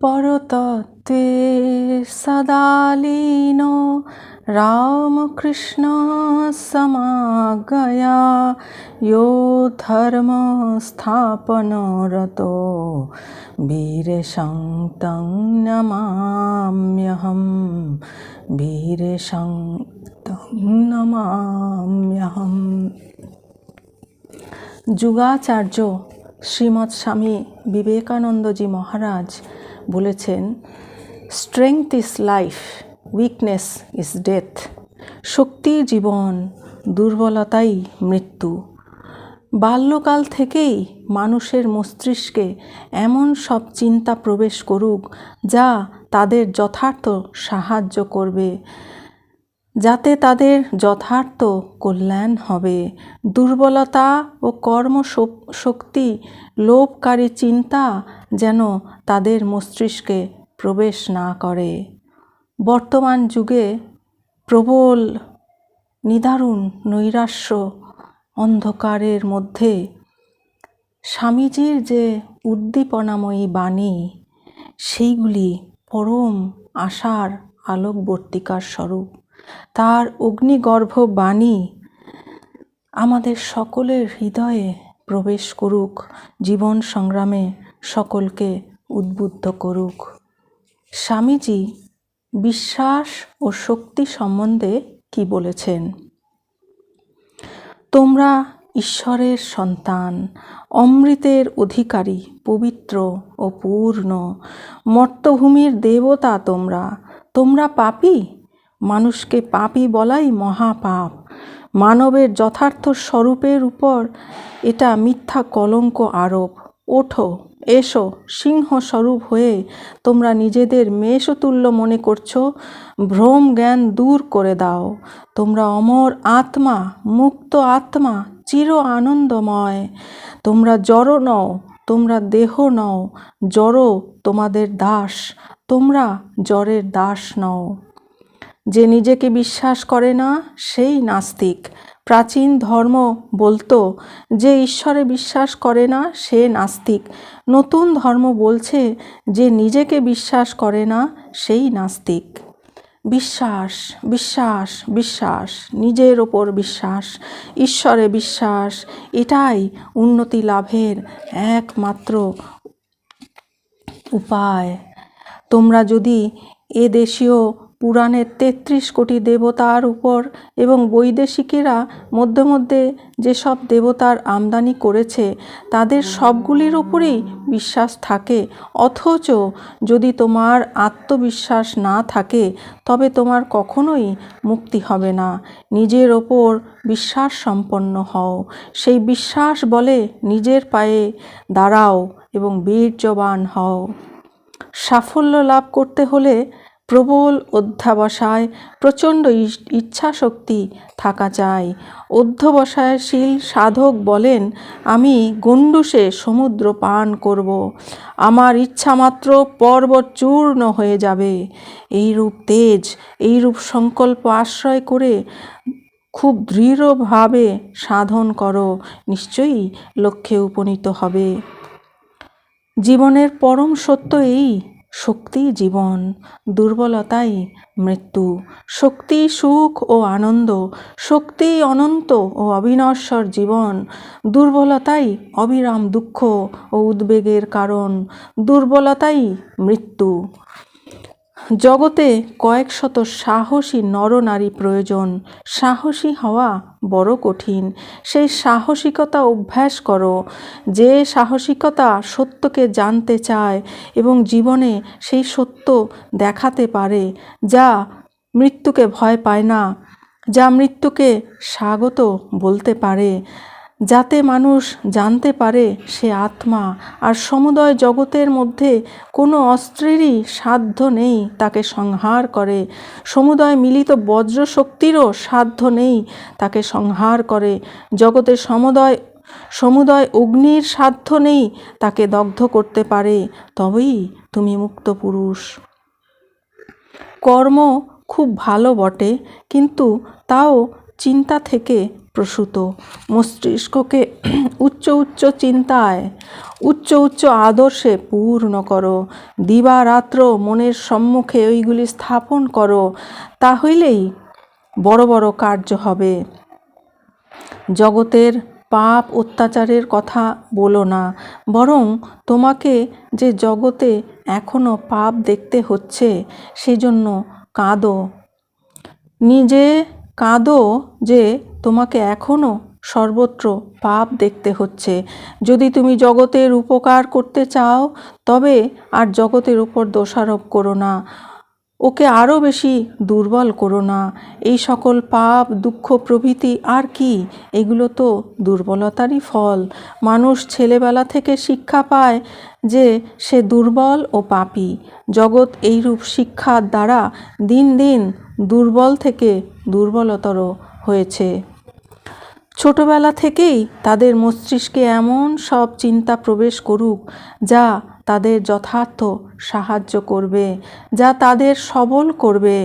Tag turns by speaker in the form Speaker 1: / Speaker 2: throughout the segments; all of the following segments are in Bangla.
Speaker 1: परतत्त्वे सदालीनो रामकृष्ण समागया यो धर्म स्थापनरतो वीरेशं तं नमाम्यहं वीरेशं तं नमाम्यहं। যুগাচার্য শ্রীমৎ স্বামী বিবেকানন্দজি মহারাজ বলেছেন, strength is life, weakness is death. শক্তি জীবন, দুর্বলতাই মৃত্যু। বাল্যকাল থেকেই মানুষের মস্তিষ্কে এমন সব চিন্তা প্রবেশ করুক যা তাদের যথার্থ সাহায্য করবে, যাতে তাদের যথার্থ কল্যাণ হবে। দুর্বলতা ও কর্মশক্তি লোভকারী চিন্তা যেন তাদের মস্তিষ্কে প্রবেশ না করে। বর্তমান যুগে প্রবল নিদারুণ নৈরাশ্য অন্ধকারের মধ্যে স্বামীজির যে উদ্দীপনাময়ী বাণী, সেইগুলি পরম আশার আলোকবর্তিকার স্বরূপ। তার অগ্নিগর্ভ বাণী আমাদের সকলের হৃদয়ে প্রবেশ করুক, জীবন সংগ্রামে সকলকে উদ্বুদ্ধ করুক। স্বামীজি বিশ্বাস ও শক্তি সম্বন্ধে কি বলেছেন? তোমরা ঈশ্বরের সন্তান, অমৃতের অধিকারী, পবিত্র ও পূর্ণ। মর্তভূমির দেবতা তোমরা পাপী। মানুষকে পাপী বলাই মহাপাপ। মানবের যথার্থ স্বরূপের উপর এটা মিথ্যা কলঙ্ক আরোপ। ওঠো, এসো, সিংহ স্বরূপ হয়ে তোমরা নিজেদের মেষতুল্য মনে করছো, ভ্রম জ্ঞান দূর করে দাও। তোমরা অমর আত্মা, মুক্ত আত্মা, চির আনন্দময়। তোমরা জড় নও, তোমরা দেহ নও। জড় তোমাদের দাস, তোমরা জড়ের দাস নও। যে নিজেকে বিশ্বাস করে না সেই নাস্তিক। প্রাচীন ধর্ম বলতো যে ঈশ্বরে বিশ্বাস করে না সে নাস্তিক। নতুন ধর্ম বলছে যে নিজেকে বিশ্বাস করে না সেই নাস্তিক। বিশ্বাস, বিশ্বাস, বিশ্বাস, নিজের ওপর বিশ্বাস, ঈশ্বরে বিশ্বাস, এটাই উন্নতি লাভের একমাত্র উপায়। তোমরা যদি এ দেশীয় পুরাণের 33 কোটি দেবতার উপর এবং বৈদেশিকেরা মধ্যে মধ্যে যেসব দেবতার আমদানি করেছে তাদের সবগুলির উপরেই বিশ্বাস থাকে, অথচ যদি তোমার আত্মবিশ্বাস না থাকে তবে তোমার কখনোই মুক্তি হবে না। নিজের ওপর বিশ্বাস সম্পন্ন হও, সেই বিশ্বাস বলে নিজের পায়ে দাঁড়াও এবং বীর্যবান হও। সাফল্য লাভ করতে হলে প্রবল অধ্যবসায়, প্রচণ্ড ইচ্ছাশক্তি থাকা চাই। অধ্যবসায়শীল সাধক বলেন, আমি গণ্ডূষে সমুদ্র পান করব, আমার ইচ্ছামাত্র পর্বত চূর্ণ হয়ে যাবে। এইরূপ তেজ, এইরূপ সংকল্প আশ্রয় করে খুব দৃঢ়ভাবে সাধন করো, নিশ্চয়ই লক্ষ্যে উপনীত হবে। জীবনের পরম সত্য এই, শক্তি জীবন, দুর্বলতাই মৃত্যু। শক্তি সুখ ও আনন্দ, শক্তি অনন্ত ও অবিনশ্বর জীবন। দুর্বলতাই অবিরাম দুঃখ ও উদ্বেগের কারণ, দুর্বলতাই মৃত্যু। জগতে কয়েক শত সাহসী নরনারী প্রয়োজন। সাহসী হওয়া বড় কঠিন। সেই সাহসিকতা অভ্যাস করো, যে সাহসিকতা সত্যকে জানতে চায় এবং জীবনে সেই সত্য দেখাতে পারে, যা মৃত্যুকে ভয় পায় না, যা মৃত্যুকে স্বাগত বলতে পারে, যাতে মানুষ জানতে পারে সে আত্মা আর সমুদয় জগতের মধ্যে কোনো অস্ত্রেরই সাধ্য নেই তাকে সংহার করে, সমুদয় মিলিত বজ্র শক্তিরও সাধ্য নেই তাকে সংহার করে, জগতে সমুদয় অগ্নির সাধ্য নেই তাকে দগ্ধ করতে পারে। তবেই তুমি মুক্ত পুরুষ। কর্ম খুব ভালো বটে, কিন্তু তাও চিন্তা থেকে প্রসূত। মস্তিষ্ককে উচ্চ উচ্চ চিন্তায়, উচ্চ উচ্চ আদর্শে পূর্ণ করো। দিবারাত্র মনের সম্মুখে ওইগুলি স্থাপন করো, তাহলেই বড় বড় কার্য হবে। জগতের পাপ অত্যাচারের কথা বলো না, বরং তোমাকে যে জগতে এখনো পাপ দেখতে হচ্ছে সেজন্য কাঁদো। নিজে কাঁদো যে তোমাকে এখনো সর্বত্র পাপ দেখতে হচ্ছে। যদি তুমি জগতের উপকার করতে চাও তবে আর জগতের উপর দোষারোপ করো না, ওকে আরও বেশি দুর্বল করো না। এই সকল পাপ দুঃখ প্রভৃতি আর কি, এগুলো তো দুর্বলতারই ফল। মানুষ ছেলেবেলা থেকে শিক্ষা পায় যে সে দুর্বল ও পাপী। জগৎ এইরূপ শিক্ষার দ্বারা দিন দিন দুর্বল থেকে দুর্বলতর হয়েছে। ছোটবেলা থেকেই তাদের মস্তিষ্কে এমন সব চিন্তা প্রবেশ করুক যা তাদের যথার্থ সাহায্য করবে, যা তাদের সবল করবে,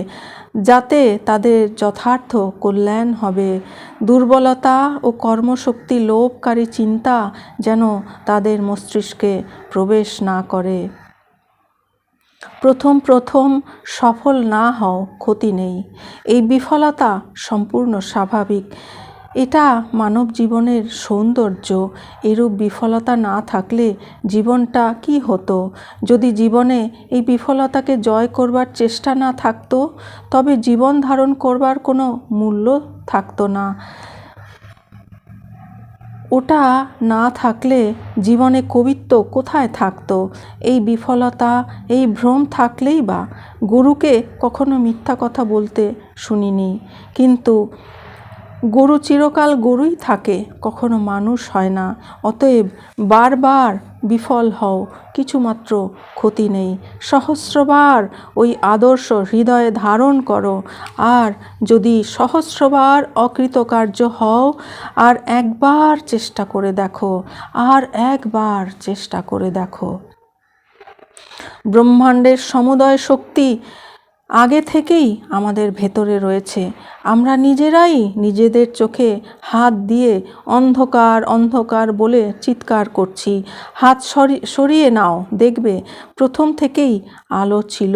Speaker 1: যাতে তাদের যথার্থ কল্যাণ হবে। দুর্বলতা ও কর্মশক্তি লোপকারী চিন্তা যেন তাদের মস্তিষ্কে প্রবেশ না করে। প্রথম প্রথম সফল না হও, ক্ষতি নেই। এই বিফলতা সম্পূর্ণ স্বাভাবিক। এটা মানব জীবনের সৌন্দর্য। এরূপ বিফলতা না থাকলে জীবনটা কি হতো? যদি জীবনে এই বিফলতাকে জয় করবার চেষ্টা না থাকতো, তবে জীবন ধারণ করবার কোনো মূল্য থাকতো না। ওটা না থাকলে জীবনে কবিত্ব কোথায় থাকতো? এই বিফলতা, এই ভ্রম থাকলেই বা। গুরুকে কখনো মিথ্যা কথা বলতে শুনিনি, কিন্তু গরু চিরকাল গরুই থাকে, কখনো মানুষ হয় না। অতএব বারবার বিফল হও, কিছুমাত্র ক্ষতি নেই। সহস্রবার ওই আদর্শ হৃদয়ে ধারণ করো, আর যদি সহস্রবার অকৃতকার্য হও, আর একবার চেষ্টা করে দেখো, আর একবার চেষ্টা করে দেখো। ব্রহ্মাণ্ডের সমুদয় শক্তি আগে থেকেই আমাদের ভেতরে রয়েছে। আমরা নিজেরাই নিজেদের চোখে হাত দিয়ে অন্ধকার অন্ধকার বলে চিৎকার করছি। হাত সরিয়ে নাও, দেখবে প্রথম থেকেই আলো ছিল,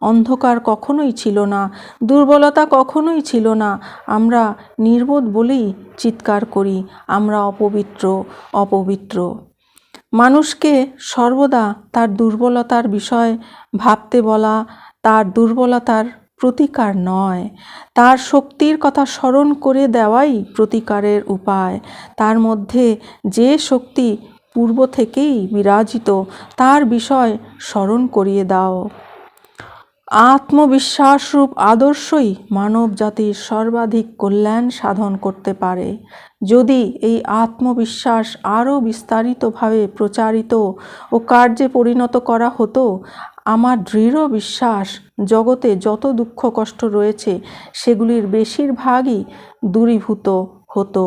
Speaker 1: অন্ধকার কখনোই ছিল না, দুর্বলতা কখনোই ছিল না। আমরা নির্বোধ বলেই চিৎকার করি, আমরা অপবিত্র, অপবিত্র। মানুষকে সর্বদা তার দুর্বলতার বিষয় ভাবতে বলা তার দুর্বলতার প্রতিকার নয়, তার শক্তির কথা স্মরণ করে দেওয়াই প্রতিকারের উপায়। তার মধ্যে যে শক্তি পূর্ব থেকেই বিরাজিত, তার বিষয় স্মরণ করিয়ে দাও। আত্মবিশ্বাসরূপ আদর্শই মানব জাতির সর্বাধিক কল্যাণ সাধন করতে পারে। যদি এই আত্মবিশ্বাস আরও বিস্তারিতভাবে প্রচারিত ও কার্যে পরিণত করা হতো, আমার দৃঢ় বিশ্বাস জগতে যত দুঃখ কষ্ট রয়েছে সেগুলির বেশিরভাগই দূরীভূত হতো।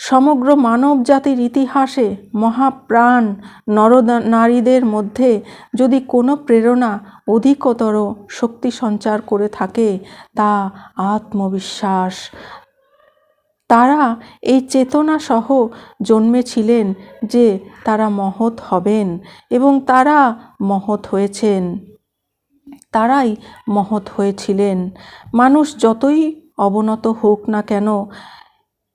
Speaker 1: সমগ্র মানব জাতির ইতিহাসে মহাপ্রাণ নরনারীদের মধ্যে যদি কোনো প্রেরণা অধিকতর শক্তি সঞ্চার করে থাকে, তা আত্মবিশ্বাস। তারা এই চেতনা সহ জন্মেছিলেন যে তারা মহৎ হবেন, এবং তারা মহৎ হয়েছেন। তারাই মহৎ হয়েছিলেন। মানুষ যতই অবনত হোক না কেন,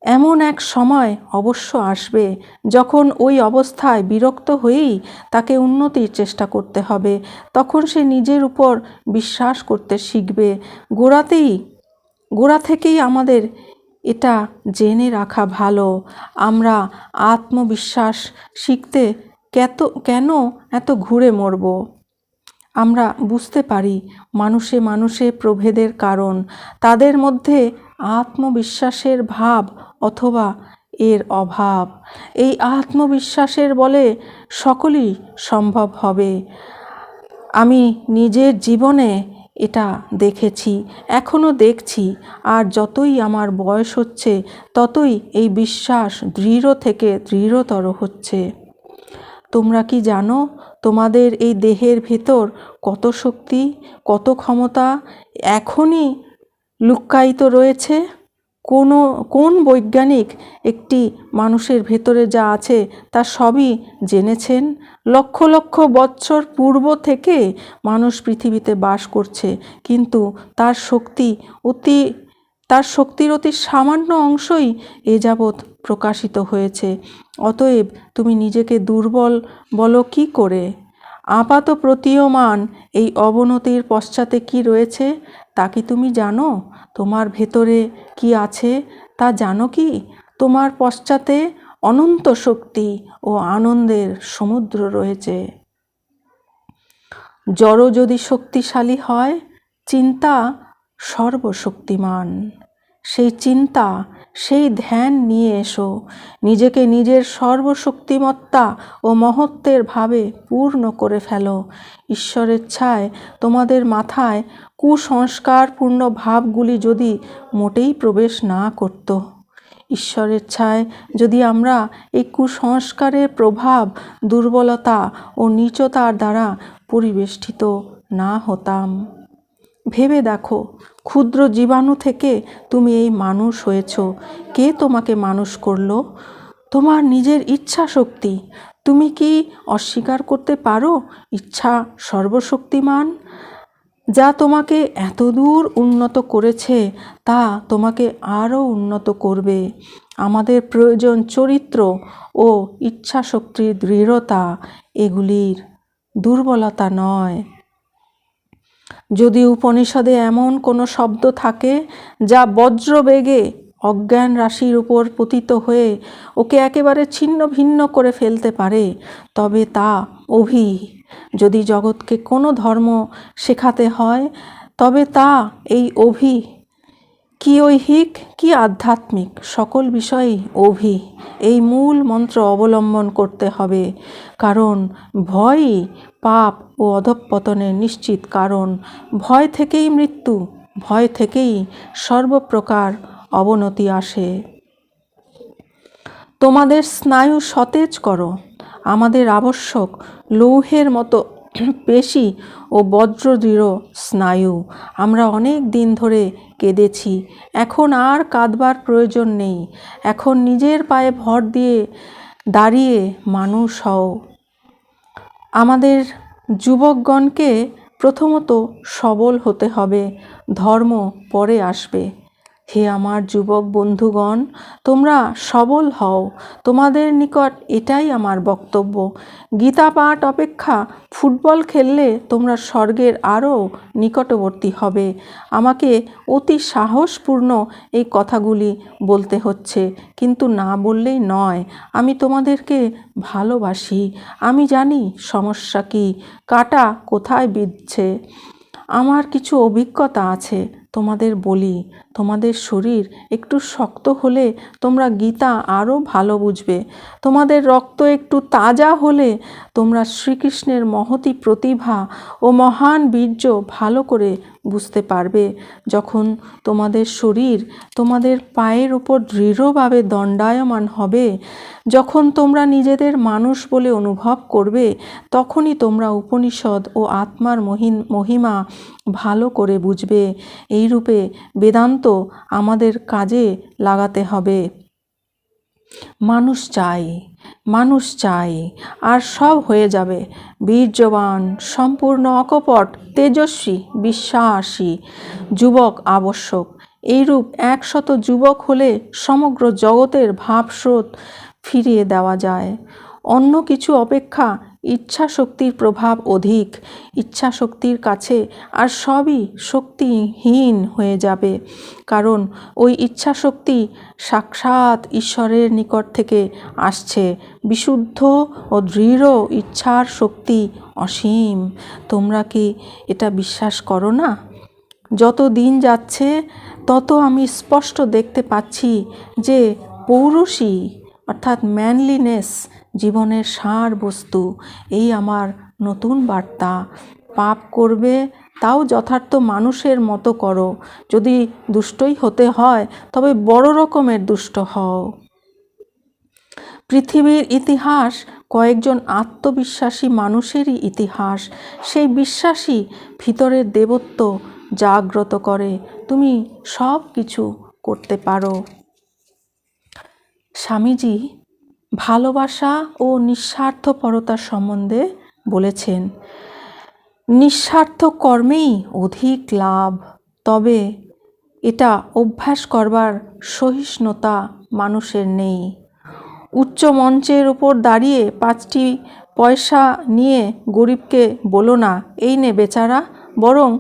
Speaker 1: এমন এক সময় অবশ্য আসবে যখন ওই অবস্থায় বিরক্ত হয়েই তাকে উন্নতির চেষ্টা করতে হবে। তখন সে নিজের উপর বিশ্বাস করতে শিখবে। গোড়া থেকেই আমাদের এটা জেনে রাখা ভালো, আমরা আত্মবিশ্বাস শিখতে কেন এত ঘুরে মরব। আমরা বুঝতে পারি মানুষে মানুষে প্রভেদের কারণ তাদের মধ্যে আত্মবিশ্বাসের ভাব অথবা এর অভাব। এই আত্মবিশ্বাসের বলে সকলই সম্ভব হবে। আমি নিজের জীবনে এটা দেখেছি, এখনও দেখছি, আর যতই আমার বয়স হচ্ছে ততই এই বিশ্বাস দৃঢ় থেকে দৃঢ়তর হচ্ছে। তোমরা কি জানো তোমাদের এই দেহের ভেতর কত শক্তি, কত ক্ষমতা এখনই লুক্কায়িত রয়েছে? কোন বৈজ্ঞানিক একটি মানুষের ভেতরে যা আছে তা সবই জেনেছেন? লক্ষ লক্ষ বৎসর পূর্ব থেকে মানুষ পৃথিবীতে বাস করছে, কিন্তু তার শক্তির অতি সামান্য অংশই এ যাবৎ প্রকাশিত হয়েছে। অতএব তুমি নিজেকে দুর্বল বলো কি করে? আপাত প্রতীয়মান এই অবনতির পশ্চাতে কি রয়েছে তা কি তুমি জানো? তোমার ভেতরে কি আছে তা জানো কি? তোমার পশ্চাতে অনন্ত শক্তি ও আনন্দের সমুদ্র রয়েছে। জড় যদি শক্তিশালী হয়, চিন্তা সর্বশক্তিমান। সেই চিন্তা, সেই ধ্যান নিয়ে এসো। নিজেকে নিজের সর্বশক্তিমত্তা ও মহত্বের ভাবে পূর্ণ করে ফেলো। ঈশ্বরের ছায় তোমাদের মাথায় কুসংস্কারপূর্ণ ভাবগুলি যদি মোটেই প্রবেশ না করত, ঈশ্বরের ছায় যদি আমরা এই কুসংস্কারের প্রভাব, দুর্বলতা ও নীচতার দ্বারা পরিবেষ্টিত না হতাম। ভেবে দেখো, ক্ষুদ্র জীবাণু থেকে তুমি এই মানুষ হয়েছ। কে তোমাকে মানুষ করলো? তোমার নিজের ইচ্ছা শক্তি। তুমি কি অস্বীকার করতে পারো ইচ্ছা সর্বশক্তিমান? যা তোমাকে এতদূর উন্নত করেছে তা তোমাকে আরও উন্নত করবে। আমাদের প্রয়োজন চরিত্র ও ইচ্ছাশক্তির দৃঢ়তা, এগুলির দুর্বলতা নয়। যদি উপনিষদে এমন কোনো শব্দ থাকে যা বজ্রবেগে অজ্ঞান রাশির উপর পতিত হয়ে ওকে একেবারে ছিন্ন ভিন্ন করে ফেলতে পারে, তবে তা অভি। যদি জগৎকে কোনো ধর্ম শেখাতে হয়, তবে তা এই অভি। কি ঐহিক কি আধ্যাত্মিক, সকল বিষয়েই অভি। এই মূল মন্ত্র অবলম্বন করতে হবে, কারণ ভয়ই পাপ ও অধঃপতনের নিশ্চিত কারণ। ভয় থেকেই মৃত্যু, ভয় থেকেই সর্বপ্রকার অবনতি আসে। তোমাদের স্নায়ু সতেজ করো। আমাদের আবশ্যক লৌহের মতো পেশি ও বজ্রদৃঢ় স্নায়ু। আমরা অনেক দিন ধরে কেঁদেছি, এখন আর কাঁদবার প্রয়োজন নেই। এখন নিজের পায়ে ভর দিয়ে দাঁড়িয়ে মানুষ হও। আমাদের যুবকগণকে প্রথমত সবল হতে হবে, ধর্ম পরে আসবে। হে আমার যুবক বন্ধুগণ, তোমরা সবল হও। তোমাদের নিকট এটাই আমার বক্তব্য। গীতা পাঠ অপেক্ষা ফুটবল খেললে তোমরা স্বর্গের আরও নিকটবর্তী হবে। আমাকে অতি সাহসপূর্ণ এই কথাগুলি বলতে হচ্ছে, কিন্তু না বললেই নয়। আমি তোমাদেরকে ভালোবাসি। আমি জানি সমস্যা কি, কাঁটা কোথায় বিঁধছে। আমার কিছু অভিজ্ঞতা আছে, তোমাদের বলি। তোমাদের শরীর একটু শক্ত হলে তোমরা গীতা আরও ভালো বুঝবে। তোমাদের রক্ত একটু তাজা হলে তোমরা শ্রীকৃষ্ণের মহতী প্রতিভা ও মহান বীর্য ভালো করে বুঝতে পারবে। যখন তোমাদের শরীর তোমাদের পায়ের উপর দৃঢ়ভাবে দণ্ডায়মান হবে, যখন তোমরা নিজেদের মানুষ বলে অনুভব করবে, তখনই তোমরা উপনিষদ ও আত্মার মহিমা ভালো করে বুঝবে। এই রূপে বেদান্ত আমাদের কাজে লাগাতে হবে। মানুষ চাই, মানুষ চাই, আর সব হয়ে যাবে। বীর্যবান, সম্পূর্ণ অকপট, তেজস্বী, বিশ্বাসী যুবক আবশ্যক। এইরূপ 100 যুবক হলে সমগ্র জগতের ভাবস্রোত ফিরিয়ে দেওয়া যায়। অন্য কিছু অপেক্ষা ইচ্ছা শক্তির প্রভাব অধিক। ইচ্ছা শক্তির কাছে আর সবই শক্তিহীন হয়ে যাবে, কারণ ওই ইচ্ছা শক্তি সাক্ষাৎ ঈশ্বরের নিকট থেকে আসছে। বিশুদ্ধ ও দৃঢ় ইচ্ছার শক্তি অসীম। তোমরা কি এটা বিশ্বাস করো না? যত দিন যাচ্ছে তত আমি স্পষ্ট দেখতে পাচ্ছি যে পৌরুষী অর্থাৎ ম্যানলিনেস জীবনের সার বস্তু। এই আমার নতুন বার্তা। পাপ করবে তাও যথার্থ মানুষের মতো করো। যদি দুষ্টই হতে হয় তবে বড় রকমের দুষ্ট হও। পৃথিবীর ইতিহাস কয়েকজন আত্মবিশ্বাসী মানুষেরই ইতিহাস। সেই বিশ্বাসী ভিতরের দেবত্ব জাগ্রত করে। তুমি সব কিছু করতে পারো। স্বামীজি ভালোবাসা ও নিঃস্বার্থপরতার সম্বন্ধে বলেছেন, নিঃস্বার্থ কর্মেই অধিক লাভ, তবে এটা অভ্যাস করবার সহিষ্ণুতা মানুষের নেই। উচ্চ মঞ্চের উপর দাঁড়িয়ে 5টি পয়সা নিয়ে গরিবকে বলো না, এই নে বেচারা, বরং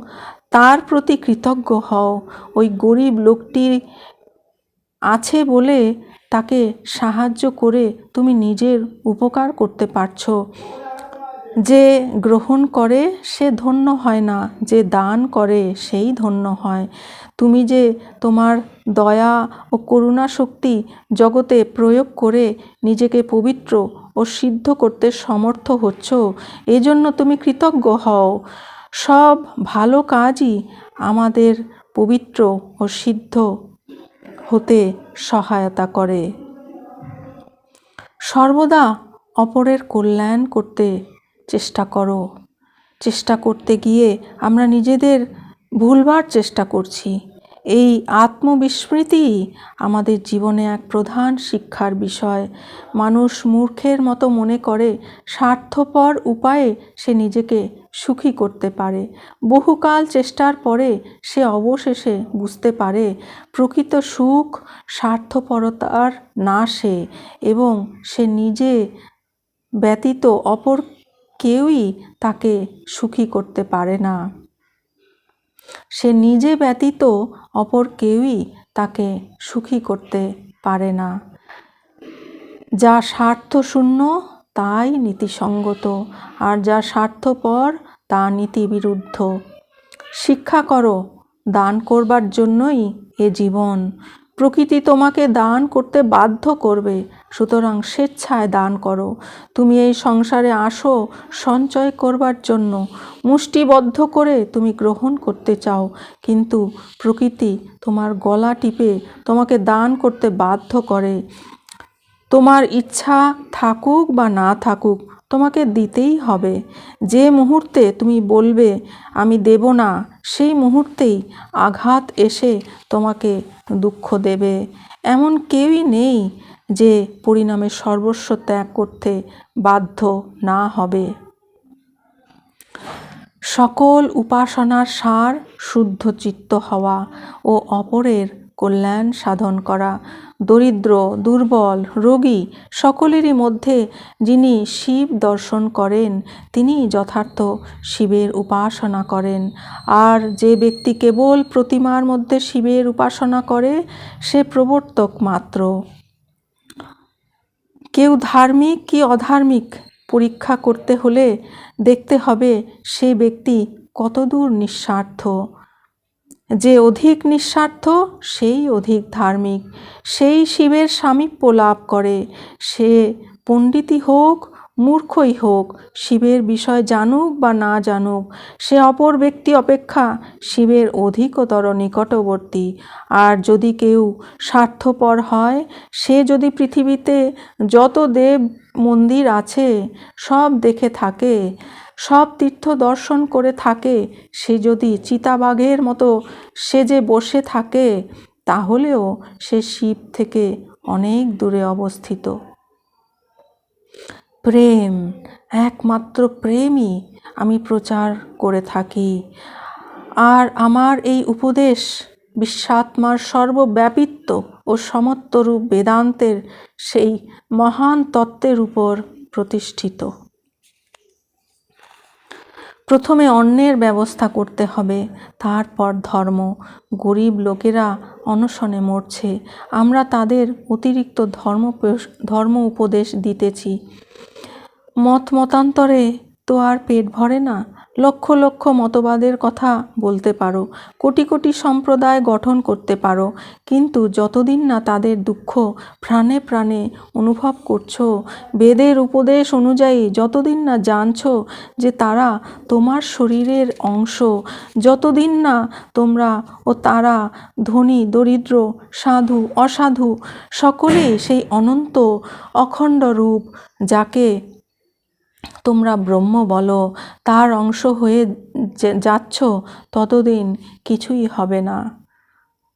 Speaker 1: তার প্রতি কৃতজ্ঞ হও। ওই গরিব লোকটি আছে বলে তাকে সাহায্য করে তুমি নিজের উপকার করতে পারছো। যে গ্রহণ করে সে ধন্য হয় না, যে দান করে সেই ধন্য হয়। তুমি যে তোমার দয়া ও করুণা শক্তি জগতে প্রয়োগ করে নিজেকে পবিত্র ও সিদ্ধ করতে সমর্থ হচ্ছ, এজন্য তুমি কৃতজ্ঞ হও। সব ভালো কাজই আমাদের পবিত্র ও সিদ্ধ হতে সহায়তা করে। সর্বদা অপরের কল্যাণ করতে চেষ্টা করো। চেষ্টা করতে গিয়ে আমরা নিজেদের ভুলবার চেষ্টা করছি। এই আত্মবিস্মৃতি আমাদের জীবনে এক প্রধান শিক্ষার বিষয়। মানুষ মূর্খের মতো মনে করে স্বার্থপর উপায়ে সে নিজেকে সুখী করতে পারে। বহুকাল চেষ্টার পরে সে অবশেষে বুঝতে পারে প্রকৃত সুখ স্বার্থপরতার নাশে, এবং সে নিজে ব্যতীত অপর কেউই তাকে সুখী করতে পারে না। সে নিজে ব্যতীত অপর কেউই তাকে সুখী করতে পারে না। যা স্বার্থশূন্য তাই নীতিসঙ্গত, আর যা স্বার্থপর তা নীতিবিরুদ্ধ। শিক্ষা করো, দান করবার জন্যই এ জীবন। প্রকৃতি তোমাকে দান করতে বাধ্য করবে, সুতরাং স্বেচ্ছায় দান করো। তুমি এই সংসারে আসো সঞ্চয় করবার জন্য। মুষ্টিবদ্ধ করে তুমি গ্রহণ করতে চাও, কিন্তু প্রকৃতি তোমার গলা টিপে তোমাকে দান করতে বাধ্য করে। তোমার ইচ্ছা থাকুক বা না থাকুক, তোমাকে দিতেই হবে। যে মুহূর্তে তুমি বলবে আমি দেব না, সেই মুহূর্তেই আঘাত এসে তোমাকে দুঃখ দেবে। এমন কেউই নেই যে পরিণামে সর্বস্ব ত্যাগ করতে বাধ্য না হবে। সকল উপাসনার সার শুদ্ধ চিত্ত হওয়া ও অপরের কল্যাণ সাধন করা। দরিদ্র, দুর্বল, রোগী সকলেরই মধ্যে যিনি শিব দর্শন করেন তিনি যথার্থ শিবের উপাসনা করেন। আর যে ব্যক্তি কেবল প্রতিমার মধ্যে শিবের উপাসনা করে সে প্রবর্তক মাত্র। কেউ ধার্মিক কি অধার্মিক পরীক্ষা করতে হলে দেখতে হবে সে ব্যক্তি কতদূর নিঃস্বার্থ। যে অধিক নিঃস্বার্থ সেই অধিক ধার্মিক, সেই শিবের সামীপ্য লাভ করে। সে পণ্ডিতই হোক মূর্খই হোক, শিবের বিষয় জানুক বা না জানুক, সে অপর ব্যক্তি অপেক্ষা শিবের অধিকতর নিকটবর্তী। আর যদি কেউ স্বার্থপর হয়, সে যদি পৃথিবীতে যত দেব মন্দির আছে সব দেখে থাকে, সব তীর্থ দর্শন করে থাকে, সে যদি চিতাবাঘের মতো সেজে বসে থাকে, তাহলেও সে শিব থেকে অনেক দূরে অবস্থিত। প্রেম, একমাত্র প্রেমই আমি প্রচার করে থাকি। আর আমার এই উপদেশ বিশ্বাত্মার সর্বব্যাপিত্ব ও সমত্বরূপ বেদান্তের সেই মহান তত্ত্বের উপর প্রতিষ্ঠিত। প্রথমে অন্নের ব্যবস্থা করতে হবে, তারপর ধর্ম। গরিব লোকেরা অনশনে মরছে, আমরা তাদের অতিরিক্ত ধর্ম উপদেশ দিতেছি। মতান্তরে তো আর পেট ভরে না। লক্ষ লক্ষ মতবাদের কথা বলতে পারো, কোটি কোটি সম্প্রদায় গঠন করতে পারো, কিন্তু যতদিন না তাদের দুঃখ প্রাণে প্রাণে অনুভব করছো, বেদের উপদেশ অনুযায়ী যতদিন না জানছো যে তারা তোমার শরীরের অংশ, যতদিন না তোমরা ও তারা ধনী দরিদ্র সাধু অসাধু সকলেই সেই অনন্ত অখণ্ড রূপ যাকে তোমরা ব্রহ্ম বলো, তার অংশ হয়ে যাচ্ছ, ততদিন কিছুই হবে না।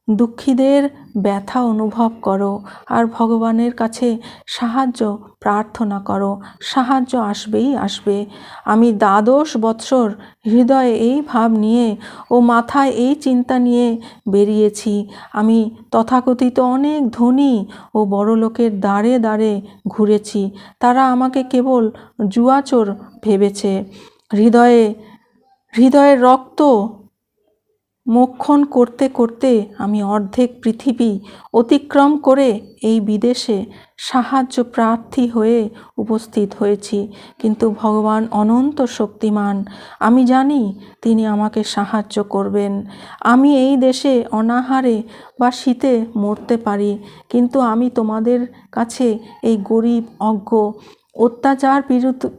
Speaker 1: দুঃখীদের ব্যথা অনুভব করো আর ভগবানের কাছে সাহায্য প্রার্থনা করো। সাহায্য আসবেই আসবে। আমি 12 বৎসর হৃদয়ে এই ভাব নিয়ে ও মাথায় এই চিন্তা নিয়ে বেরিয়েছি। আমি তথাকথিত অনেক ধনী ও বড়লোকের দ্বারে দ্বারে ঘুরেছি। তারা আমাকে কেবল জুয়াচোর ভেবেছে। হৃদয়ের রক্ত মোক্ষণ করতে করতে আমি অর্ধেক পৃথিবী অতিক্রম করে এই বিদেশে সাহায্য প্রার্থী হয়ে উপস্থিত হয়েছি। কিন্তু ভগবান অনন্ত শক্তিমান। আমি জানি তিনি আমাকে সাহায্য করবেন। আমি এই দেশে অনাহারে বা শীতে মরতে পারি, কিন্তু আমি তোমাদের কাছে এই গরিব অজ্ঞ অত্যাচার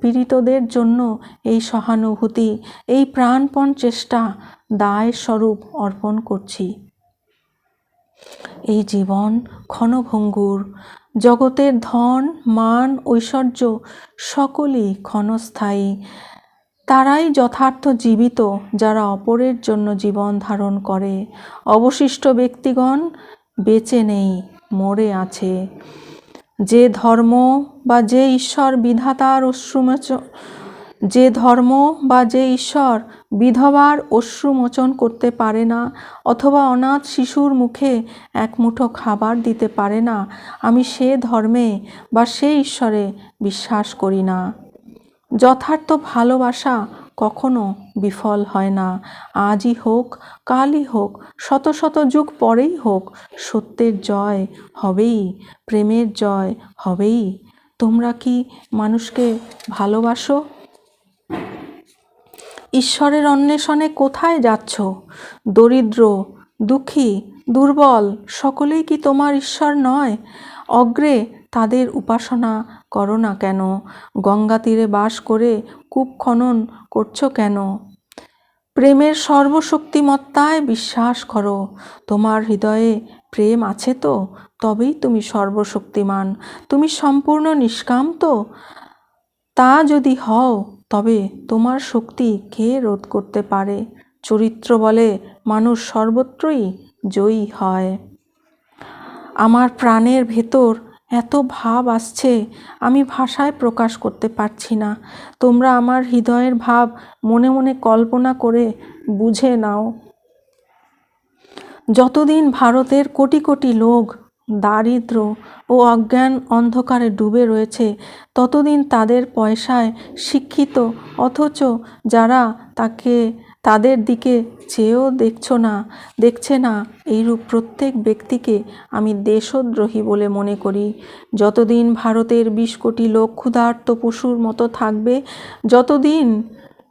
Speaker 1: পীড়িতদের জন্য এই সহানুভূতি, এই প্রাণপণ চেষ্টা দায় স্বরূপ অর্পণ করছি। এই জীবন ক্ষণভঙ্গুর। জগতের ধন মান ঐশ্বর্য সকলই ক্ষণস্থায়ী। তারাই যথার্থ জীবিত যারা অপরের জন্য জীবন ধারণ করে। অবশিষ্ট ব্যক্তিগণ বেঁচে নেই, মরে আছে। যে ধর্ম বা যে ঈশ্বর বিধবার অশ্রুমোচন করতে পারে না, অথবা অনাথ শিশুর মুখে এক মুঠো খাবার দিতে পারে না, আমি সে ধর্মে বা সে ঈশ্বরে বিশ্বাস করি না। যথার্থ ভালোবাসা কখনো বিফল হয় না। আজই হোক, কালই হোক, শত শত যুগ পরেই হোক, সত্যের জয় হবেই, প্রেমের জয় হবেই। তোমরা কি মানুষকে ভালোবাসো? ঈশ্বরের অন্বেষণে কোথায় যাচ্ছ? দরিদ্র, দুঃখী, দুর্বল সকলেই কি তোমার ঈশ্বর নয়? অগ্রে তাদের উপাসনা করো না কেন? গঙ্গা তীরে বাস করে কূপ খনন করছো কেন? প্রেমের সর্বশক্তিমত্তায় বিশ্বাস করো। তোমার হৃদয়ে প্রেম আছে তো? তবেই তুমি সর্বশক্তিমান। তুমি সম্পূর্ণ নিষ্কাম তো? তা যদি হও, তবে তোমার শক্তি কে রোধ করতে পারে? চরিত্র বলে মানুষ সর্বত্রই জয়ী হয়। আমার প্রাণের ভেতর এত ভাব আসছে, আমি ভাষায় প্রকাশ করতে পারছি না। তোমরা আমার হৃদয়ের ভাব মনে মনে কল্পনা করে বুঝে নাও। যতদিন ভারতের কোটি কোটি লোক দারিদ্র ও অজ্ঞান অন্ধকারে ডুবে রয়েছে, ততদিন তাদের পয়সায় শিক্ষিত, অথচ যারা তাদের দিকে চেয়েও দেখছে না, এইরূপ প্রত্যেক ব্যক্তিকে আমি দেশদ্রোহী বলে মনে করি। যতদিন ভারতের 20 কোটি লোক ক্ষুধার্ত পশুর মতো থাকবে, যতদিন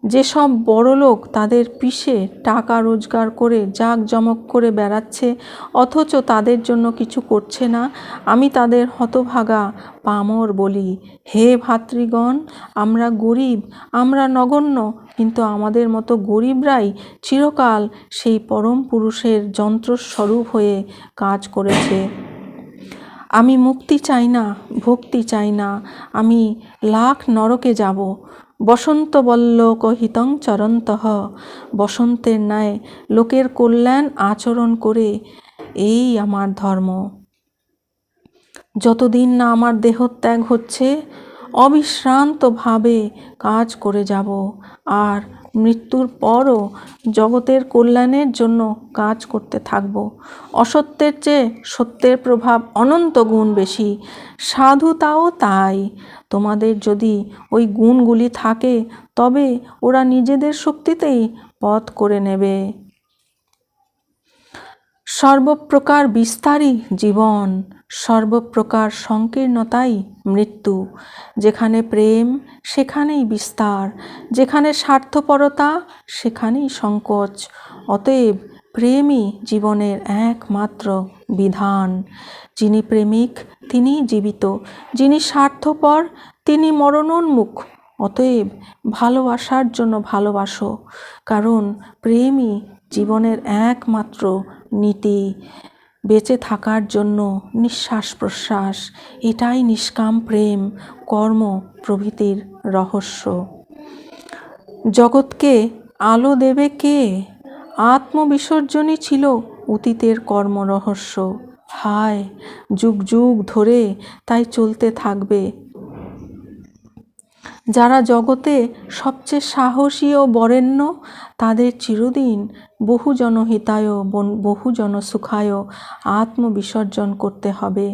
Speaker 1: যেসব বড়লোক তাদের পিষে টাকা রোজগার করে জাঁকজমক করে বেড়াচ্ছে, অথচ তাদের জন্য কিছু করছে না, আমি তাদের হতভাগা পামর বলি। হে ভাতৃগণ, আমরা গরিব, আমরা নগণ্য, কিন্তু আমাদের মতো গরিবরাই চিরকাল সেই পরম পুরুষের যন্ত্রস্বরূপ হয়ে কাজ করেছে। আমি মুক্তি চাই না, ভক্তি চাই না। আমি লাখ নরকে যাব। বসন্তবল্লকহিতং চরন্তঃ। বসন্তের ন্যায় লোকের কল্যাণ আচরণ করে এই আমার ধর্ম। যতদিন না আমার দেহত্যাগ হচ্ছে, অবিশ্রান্তভাবে কাজ করে যাব। আর মৃত্যুর পরও জগতের কল্যাণের জন্য কাজ করতে থাকব। অসত্যের চেয়ে সত্যের প্রভাব অনন্ত গুণ বেশি। সাধুতাও তাই। তোমাদের যদি ওই গুণগুলি থাকে, তবে ওরা নিজেদের শক্তিতেই পথ করে নেবে। সর্বপ্রকার বিস্তারই জীবন, সর্বপ্রকার সংকীর্ণতাই মৃত্যু। যেখানে প্রেম সেখানেই বিস্তার, যেখানে স্বার্থপরতা সেখানেই সংকোচ। অতএব প্রেমই জীবনের একমাত্র বিধান। যিনি প্রেমিক তিনি জীবিত, যিনি স্বার্থপর তিনি মরণোন্মুখ। অতএব ভালোবাসার জন্য ভালোবাসো, কারণ প্রেমই জীবনের একমাত্র নীতি। বেঁচে থাকার জন্য নিঃশ্বাস প্রশ্বাস, এটাই নিষ্কাম প্রেম, কর্ম প্রভৃতির রহস্য। জগৎকে আলো দেবে কে? আত্মবিসর্জনই ছিল অতীতের কর্মরহস্য। হায়, যুগ যুগ ধরে তাই চলতে থাকবে। যারা জগতে সবচেয়ে সাহসী ও বরেণ্য, তাদের চিরদিন বহুজন হিতায় বহুজন সুখায় আত্মবিসর্জন করতে হবে।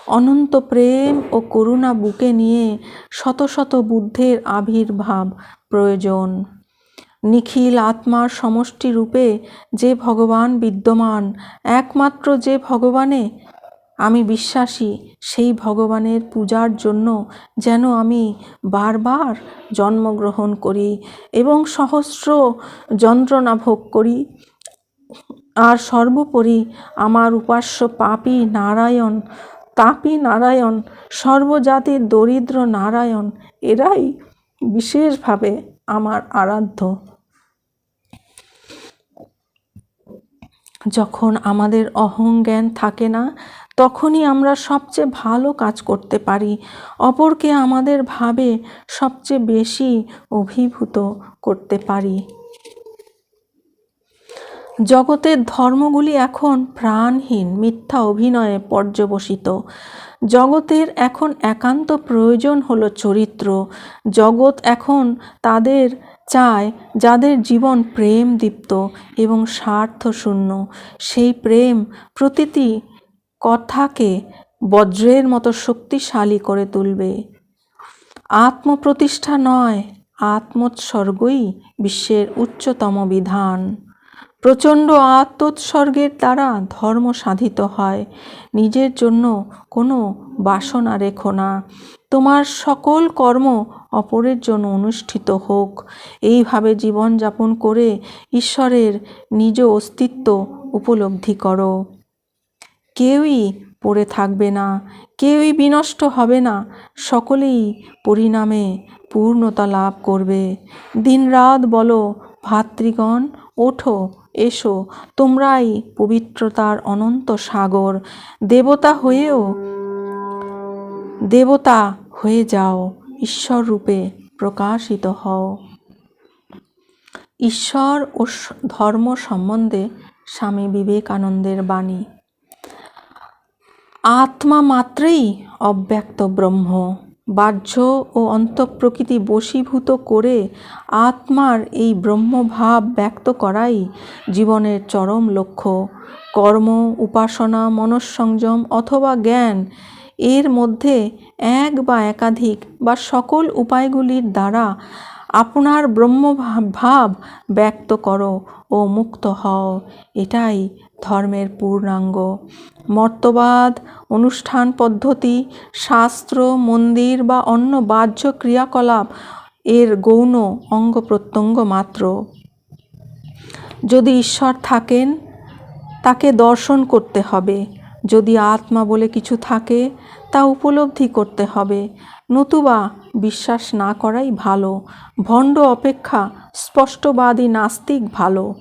Speaker 1: অনন্ত প্রেম ও করুণা বুকে নিয়ে শত শত বুদ্ধের আবির্ভাব প্রয়োজন। নিখিল আত্মার সমষ্টি রূপে যে ভগবান বিদ্যমান, একমাত্র যে ভগবানে আমি বিশ্বাসী, সেই ভগবানের পূজার জন্য যেন আমি বারবার জন্মগ্রহণ করি এবং সহস্র যন্ত্রণা ভোগ করি। আর সর্বোপরি আমার উপাস্য তাপী নারায়ণ, সর্বজাতির দরিদ্র নারায়ণ, এরাই বিশেষভাবে আমার আরাধ্য। যখন আমাদের অহংজ্ঞান থাকে না, তখনই আমরা সবচেয়ে ভালো কাজ করতে পারি, অপরকে আমাদের ভাবে সবচেয়ে বেশি অভিভূত করতে পারি। জগতের ধর্মগুলি এখন প্রাণহীন মিথ্যা অভিনয়ে পর্যবসিত। জগতের এখন একান্ত প্রয়োজন হলো চরিত্র। জগৎ এখন তাদের চায় যাদের জীবন প্রেম দীপ্ত এবং স্বার্থশূন্য। সেই প্রেম প্রতিটি কথাকে বজ্রের মতো শক্তিশালী করে তুলবে। আত্মপ্রতিষ্ঠা নয়, আত্মোৎসর্গই বিশ্বের উচ্চতম বিধান। প্রচণ্ড আত্মোৎসর্গের দ্বারা ধর্ম সাধিত হয়। নিজের জন্য কোনো বাসনা রেখো না। তোমার সকল কর্ম অপরের জন্য অনুষ্ঠিত হোক। এইভাবে জীবনযাপন করে ঈশ্বরের নিজ অস্তিত্ব উপলব্ধি করো। কেউই পড়ে থাকবে না, কেউই বিনষ্ট হবে না, সকলেই পরিণামে পূর্ণতা লাভ করবে। দিনরাত বলো, ভাতৃগণ, ওঠো, এসো, তোমরাই পবিত্রতার অনন্ত সাগর। দেবতা হয়ে যাও, ঈশ্বর রূপে প্রকাশিত হও। ঈশ্বর ও ধর্ম সম্বন্ধে স্বামী বিবেকানন্দের বাণী। আত্মা মাত্রেই অব্যক্ত ব্রহ্ম। বাহ্য ও অন্তঃপ্রকৃতি বশীভূত করে আত্মার এই ব্রহ্মভাব ব্যক্ত করাই জীবনের চরম লক্ষ্য। কর্ম, উপাসনা, মনঃসংযম অথবা জ্ঞান, এর মধ্যে এক বা একাধিক বা সকল উপায়গুলির দ্বারা আপনার ব্রহ্মভাব ব্যক্ত করো ও মুক্ত হও। এটাই ধর্মের পূর্ণাঙ্গ। মর্তবাদ, অনুষ্ঠান পদ্ধতি, শাস্ত্র, মন্দির বা অন্য বাহ্য ক্রিয়াকলাপ এর গৌণ অঙ্গ প্রত্যঙ্গ মাত্র। যদি ঈশ্বর থাকেন, তাকে দর্শন করতে হবে। যদি আত্মা বলে কিছু থাকে, তা উপলব্ধি করতে হবে। নতুবা বিশ্বাস না করাই ভালো। ভণ্ড অপেক্ষা স্পষ্টবাদী নাস্তিক ভালো।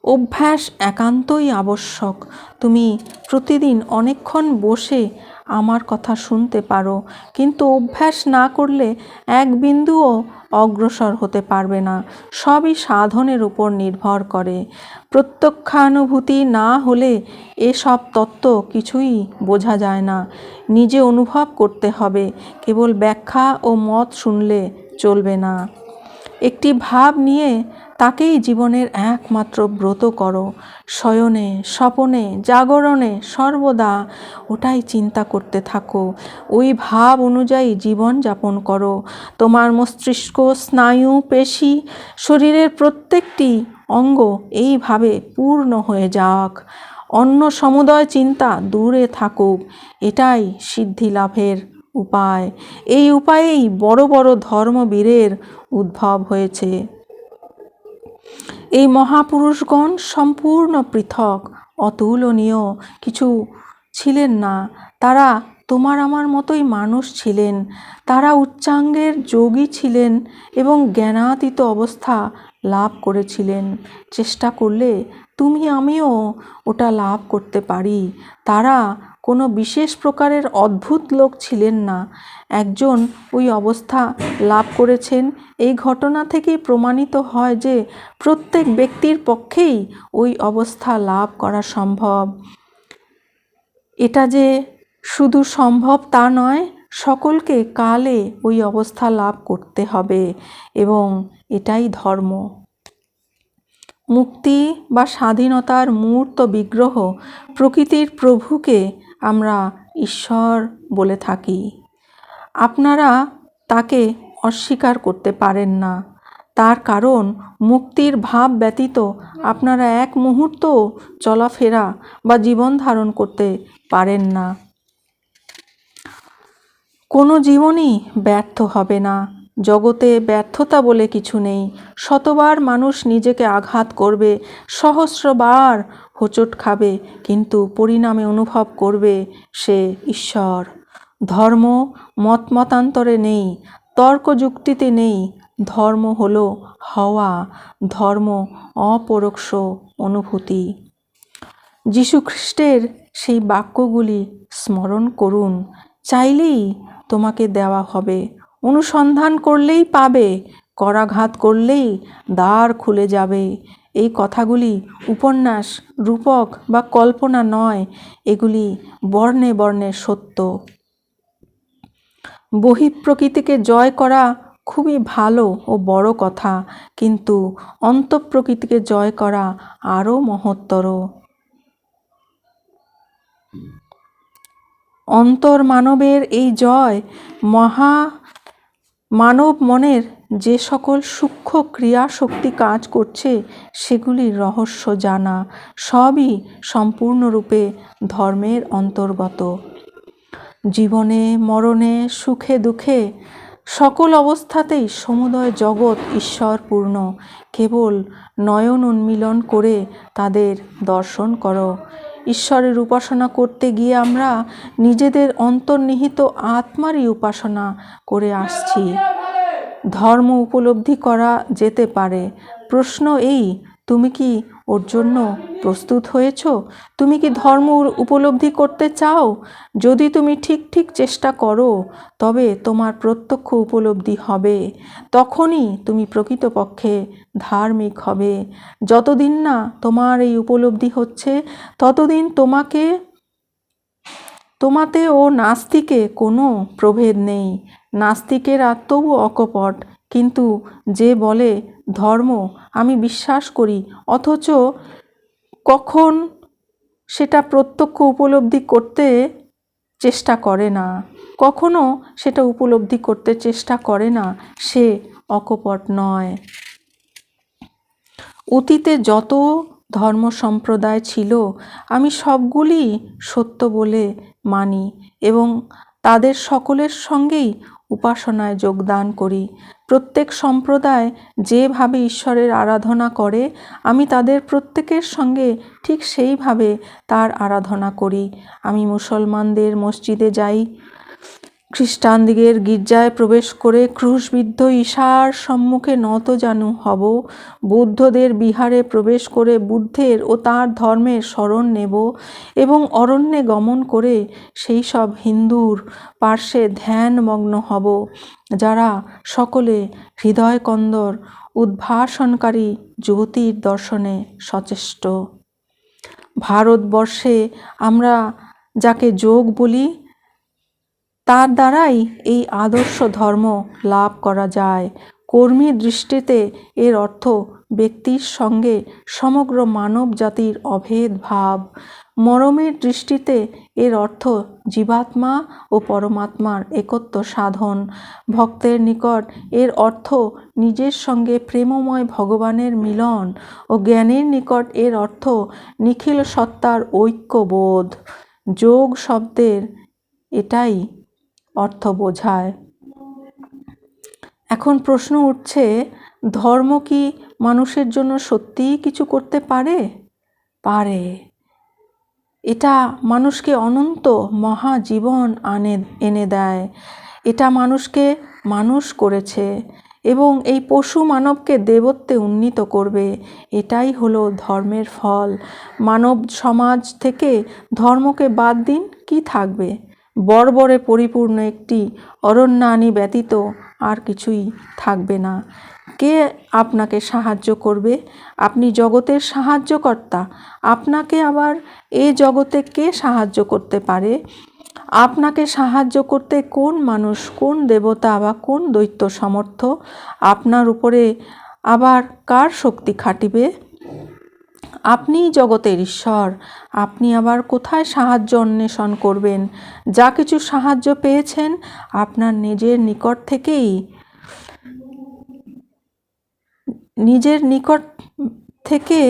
Speaker 1: অভ্যাস একান্তই আবশ্যক। তুমি প্রতিদিন অনেকক্ষণ বসে আমার কথা শুনতে পারো, কিন্তু অভ্যাস না করলে এক বিন্দুও অগ্রসর হতে পারবে না। সবই সাধনের উপর নির্ভর করে। প্রত্যক্ষানুভূতি না হলে এসব তত্ত্ব কিছুই বোঝা যায় না। নিজে অনুভব করতে হবে। কেবল ব্যাখ্যা ও মত শুনলে চলবে না। একটি ভাব নিয়ে তাকেই জীবনের একমাত্র ব্রত করো। শয়নে, স্বপনে, জাগরণে সর্বদা ওটাই চিন্তা করতে থাকো। ওই ভাব অনুযায়ী জীবন যাপন করো। তোমার মস্তিষ্ক, স্নায়ু, পেশি, শরীরের প্রত্যেকটি অঙ্গ এইভাবে পূর্ণ হয়ে যাক। অন্য সমুদয় চিন্তা দূরে থাকুক। এটাই সিদ্ধি লাভের উপায়। এই উপায়েই বড় বড় ধর্মবীরের উদ্ভব হয়েছে। এই মহাপুরুষগণ সম্পূর্ণ পৃথক, অতুলনীয় কিছু ছিলেন না। তারা তোমার আমার মতোই মানুষ ছিলেন। তারা উচ্চাঙ্গের যোগী ছিলেন এবং জ্ঞানাতীত অবস্থা লাভ করেছিলেন। চেষ্টা করলে তুমি আমিও ওটা লাভ করতে পারি। তারা কোনো বিশেষ প্রকারের অদ্ভুত লোক ছিলেন না। একজন ওই অবস্থা লাভ করেছেন। এই ঘটনা থেকেই প্রমাণিত হয় যে প্রত্যেক ব্যক্তির পক্ষেই ওই অবস্থা লাভ করা সম্ভব। এটা যে শুধু সম্ভব তা নয়, সকলকে কালে ওই অবস্থা লাভ করতে হবে, এবং এটাই ধর্ম। মুক্তি বা স্বাধীনতার মূর্ত বিগ্রহ প্রকৃতির প্রভুকে আমরা ঈশ্বর বলে থাকি। আপনারা তাকে অস্বীকার করতে পারেন না, তার কারণ মুক্তির ভাব ব্যতীত আপনারা এক মুহূর্ত চলাফেরা বা জীবন ধারণ করতে পারেন না। কোনো জীবনই ব্যর্থ হবে না। জগতে ব্যর্থতা বলে কিছু নেই। শতবার মানুষ নিজেকে আঘাত করবে, সহস্রবার হোঁচট খাবে, কিন্তু পরিণামে অনুভব করবে সে ঈশ্বর। ধর্ম মতান্তরে নেই, তর্ক যুক্তিতে নেই। ধর্ম হলো হওয়া, ধর্ম অপরোক্ষ অনুভূতি। যীশুখ্রিস্টের সেই বাক্যগুলি স্মরণ করুন। চাইলেই তোমাকে দেওয়া হবে, অনুসন্ধান করলেই পাবে, করাঘাত করলেই দ্বার খুলে যাবে। এই কথাগুলি উপন্যাস, রূপক বা কল্পনা নয়, এগুলি বর্ণে বর্ণে সত্য। বহিঃপ্রকৃতিকে জয় করা খুবই ভালো ও বড় কথা, কিন্তু অন্তঃপ্রকৃতিকে জয় করা আরও মহত্তর। অন্তর্মানবের এই জয় মানব মনের যে সকল সূক্ষ্ম ক্রিয়া শক্তি কাজ করছে সেগুলির রহস্য জানা, সবই সম্পূর্ণরূপে ধর্মের অন্তর্গত। জীবনে মরণে সুখে দুঃখে সকল অবস্থাতেই সমুদয় জগৎ ঈশ্বরপূর্ণ। কেবল নয়ন উন্মীলন করে তাদের দর্শন করো। ঈশ্বরের উপাসনা করতে গিয়ে আমরা নিজেদের অন্তর্নিহিত আত্মারই উপাসনা করে আসছি। ধর্ম উপলব্ধি করা যেতে পারে। প্রশ্ন এই, তুমি কি ওর জন্য প্রস্তুত হয়েছ? তুমি কি ধর্ম উপলব্ধি করতে চাও? যদি তুমি ঠিক চেষ্টা করো, তবে তোমার প্রত্যক্ষ উপলব্ধি হবে। তখনই তুমি প্রকৃতপক্ষে ধার্মিক হবে। যতদিন না তোমার এই উপলব্ধি হচ্ছে, ততদিন তোমাতে ও নাস্তিকে কোনো প্রভেদ নেই। নাস্তিকেরা তবু অকপট, কিন্তু যে বলে ধর্ম আমি বিশ্বাস করি, অথচ কখন সেটা প্রত্যক্ষ উপলব্ধি করতে চেষ্টা করে না, কখনো সেটা উপলব্ধি করতে চেষ্টা করে না, সে অকপট নয়। অতীতে যত ধর্ম সম্প্রদায় ছিল, আমি সবগুলি সত্য বলে মানি এবং তাদের সকলের সঙ্গেই উপাসনায় যোগদান করি। প্রত্যেক সম্প্রদায় যেভাবে ঈশ্বরের আরাধনা করে, আমি তাদের প্রত্যেকের সঙ্গে ঠিক সেইভাবে তার আরাধনা করি। আমি মুসলমানদের মসজিদে যাই, খ্রিস্টানদিগের গির্জায় প্রবেশ করে ক্রুশবিদ্ধ ঈশার সম্মুখে নতজানু হব, বৌদ্ধদের বিহারে প্রবেশ করে বুদ্ধের ও তার ধর্মের শরণ নেব এবং অরণ্যে গমন করে সেই সব হিন্দুর পার্শ্বে ধ্যানমগ্ন হব যারা সকলে হৃদয়কন্দর উদ্ভাসনকারী জ্যোতির দর্শনে সচেষ্ট। ভারতবর্ষে আমরা যাকে যোগ বলি, তার দ্বারাই এই আদর্শ ধর্ম লাভ করা যায়। কর্মী দৃষ্টিতে এর অর্থ ব্যক্তির সঙ্গে সমগ্র মানব জাতির অভেদ ভাব। মরমের দৃষ্টিতে এর অর্থ জীবাত্মা ও পরমাত্মার একত্ব সাধন। ভক্তের নিকট এর অর্থ নিজের সঙ্গে প্রেমময় ভগবানের মিলন, ও জ্ঞানের নিকট এর অর্থ নিখিল সত্তার ঐক্যবোধ। যোগ শব্দের এটাই অর্থ বোঝায়। এখন প্রশ্ন উঠছে, ধর্ম কি মানুষের জন্য সত্যিই কিছু করতে পারে? পারে। এটা মানুষকে অনন্ত মহাজীবন এনে দেয়। এটা মানুষকে মানুষ করেছে এবং এই পশু মানবকে দেবত্বে উন্নীত করবে। এটাই হলো ধর্মের ফল। মানব সমাজ থেকে ধর্মকে বাদ দিন, কি থাকবে? বর্বরে পরিপূর্ণ একটি অরণ্যানী ব্যতীত আর কিছুই থাকবে না। কে আপনাকে সাহায্য করবে? আপনি জগতের সাহায্যকর্তা। আপনাকে আবার এ জগতে কে সাহায্য করতে পারে? আপনাকে সাহায্য করতে কোন মানুষ, কোন দেবতা বা কোন দৈত্য সমর্থ? আপনার উপরে আবার কার শক্তি খাটিবে? আপনিই জগতের ঈশ্বর। আপনি আবার কোথায় সাহায্য অন্বেষণ করবেন? যা কিছু সাহায্য পেয়েছেন আপনার নিজের নিকট থেকেই, নিজের নিকট থেকে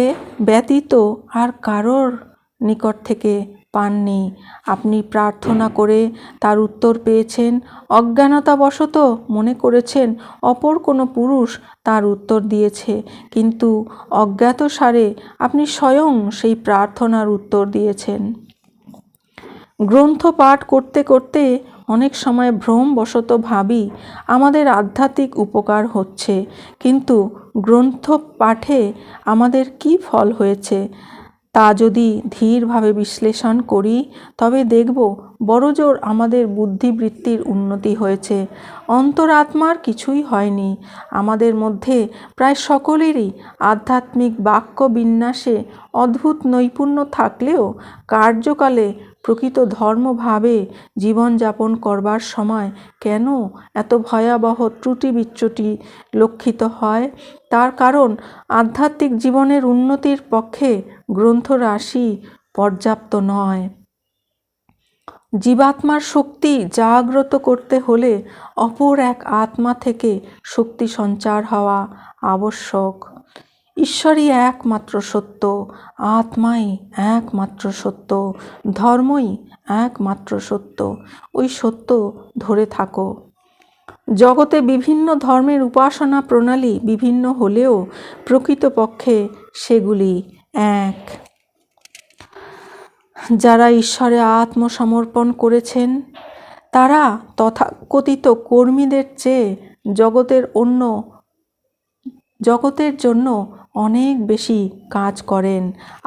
Speaker 1: ব্যতীত আর কারোর নিকট থেকে পাননি। আপনি প্রার্থনা করে তার উত্তর পেয়েছেন। অজ্ঞানতাবশত মনে করেছেন অপর কোনো পুরুষ তার উত্তর দিয়েছে, কিন্তু অজ্ঞাতসারে আপনি স্বয়ং সেই প্রার্থনার উত্তর দিয়েছেন। গ্রন্থ পাঠ করতে করতে অনেক সময় ভ্রমবশত ভাবি আমাদের আধ্যাত্মিক উপকার হচ্ছে, কিন্তু গ্রন্থ পাঠে আমাদের কি ফল হয়েছে তা যদি ধীরভাবে বিশ্লেষণ করি তবে দেখব বড়জোর আমাদের বুদ্ধিবৃত্তির উন্নতি হয়েছে, অন্তরাত্মার কিছুই হয়নি। আমাদের মধ্যে প্রায় সকলেরই আধ্যাত্মিক বাক্য বিন্যাসে অদ্ভুত নৈপুণ্য থাকলেও কার্যকালে প্রকৃত ধর্মভাবে জীবনযাপন করবার সময় কেন এত ভয়াবহ ত্রুটি বিচ্যুতি লক্ষিত হয়? তার কারণ আধ্যাত্মিক জীবনের উন্নতির পক্ষে গ্রন্থরাশি পর্যাপ্ত নয়। জীবাত্মার শক্তি জাগ্রত করতে হলে অপর এক আত্মা থেকে শক্তি সঞ্চার হওয়া আবশ্যক। ঈশ্বরই একমাত্র সত্য, আত্মাই একমাত্র সত্য, ধর্মই একমাত্র সত্য। ওই সত্য ধরে থাকো। জগতে বিভিন্ন ধর্মের উপাসনা প্রণালী বিভিন্ন হলেও প্রকৃতপক্ষে সেগুলি এক। যারা ঈশ্বরে আত্মসমর্পণ করেছেন তারা তথাকথিত কর্মীদের চেয়ে জগতের জন্য অনেক বেশি কাজ করেন।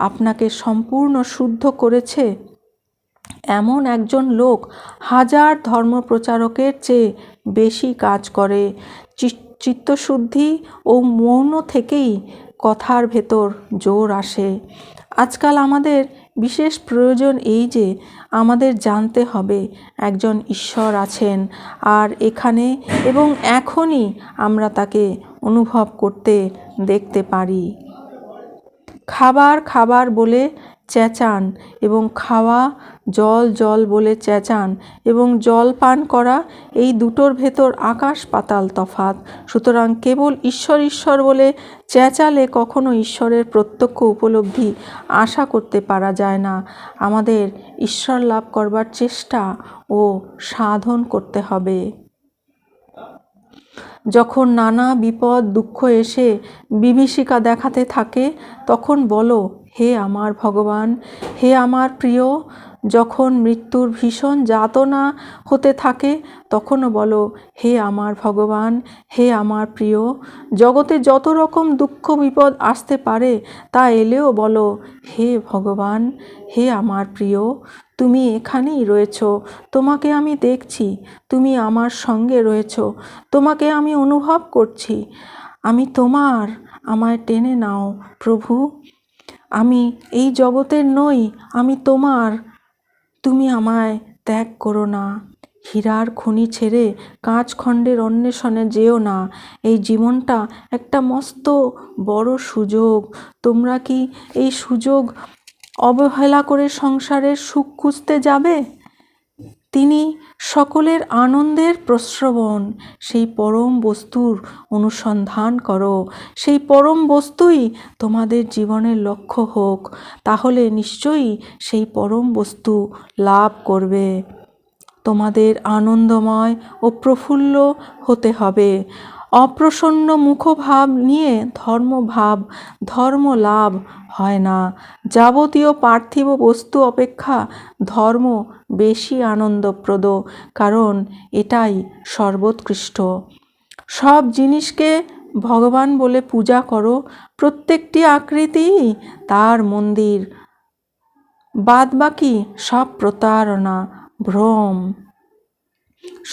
Speaker 1: আপনাকে সম্পূর্ণ শুদ্ধ করেছে এমন একজন লোক হাজার ধর্মপ্রচারকের চেয়ে বেশি কাজ করে। চিত্তশুদ্ধি ও মৌন থেকেই কথার ভেতর জোর আসে। আজকাল আমাদের বিশেষ প্রয়োজন এই যে আমাদের জানতে হবে একজন ঈশ্বর আছেন, আর এখানে এবং এখনই আমরা তাকে অনুভব করতে দেখতে পারি। খাবার খাবার বলে চেঁচান এবং খাওয়া, জল জল বলে চেঁচান এবং জল পান করা, এই দুটোর ভেতর আকাশ পাতাল তফাৎ। সুতরাং কেবল ঈশ্বর ঈশ্বর বলে চেঁচালে কখনো ঈশ্বরের প্রত্যক্ষ উপলব্ধি আশা করতে পারা যায় না। আমাদের ঈশ্বর লাভ করবার চেষ্টা ও সাধন করতে হবে। যখন নানা বিপদ দুঃখ এসে বিভীষিকা দেখাতে থাকে তখন বলো, হে আমার ভগবান, হে আমার প্রিয়। যখন মৃত্যুর ভীষণ যাতনা হতে থাকে তখনও বলো, হে আমার ভগবান, হে আমার প্রিয়। জগতে যত রকম দুঃখ বিপদ আসতে পারে তা এলেও বলো, হে ভগবান, হে আমার প্রিয়। তুমি এখানেই রয়েছ, তোমাকে আমি দেখছি, তুমি আমার সঙ্গে রয়েছ, তোমাকে আমি অনুভব করছি। আমি তোমার, আমায় টেনে নাও প্রভু। আমি এই জগতের নই, আমি তোমার, তুমি আমায় ত্যাগ করো না। হীরার খনি ছেড়ে কাঁচখণ্ডের অন্বেষণে যেও না। এই জীবনটা একটা মস্ত বড় সুযোগ। তোমরা কি এই সুযোগ অবহেলা করে সংসারের সুখ খুঁজতে যাবে? তিনি সকলের আনন্দের প্রস্রবণ। সেই পরম বস্তুর অনুসন্ধান করো। সেই পরম বস্তুই তোমাদের জীবনের লক্ষ্য হোক। তাহলে নিশ্চয়ই সেই পরম বস্তু লাভ করবে। তোমাদের আনন্দময় ও প্রফুল্ল হতে হবে। অপ্রসন্ন মুখভাব নিয়ে ধর্ম লাভ হয় না। যাবতীয় পার্থিব বস্তু অপেক্ষা ধর্ম বেশি আনন্দপ্রদ, কারণ এটাই সর্বোৎকৃষ্ট। সব জিনিসকে ভগবান বলে পূজা করো, প্রত্যেকটি আকৃতিই তার মন্দির। বাদবাকি সব প্রতারণা, ভ্রম।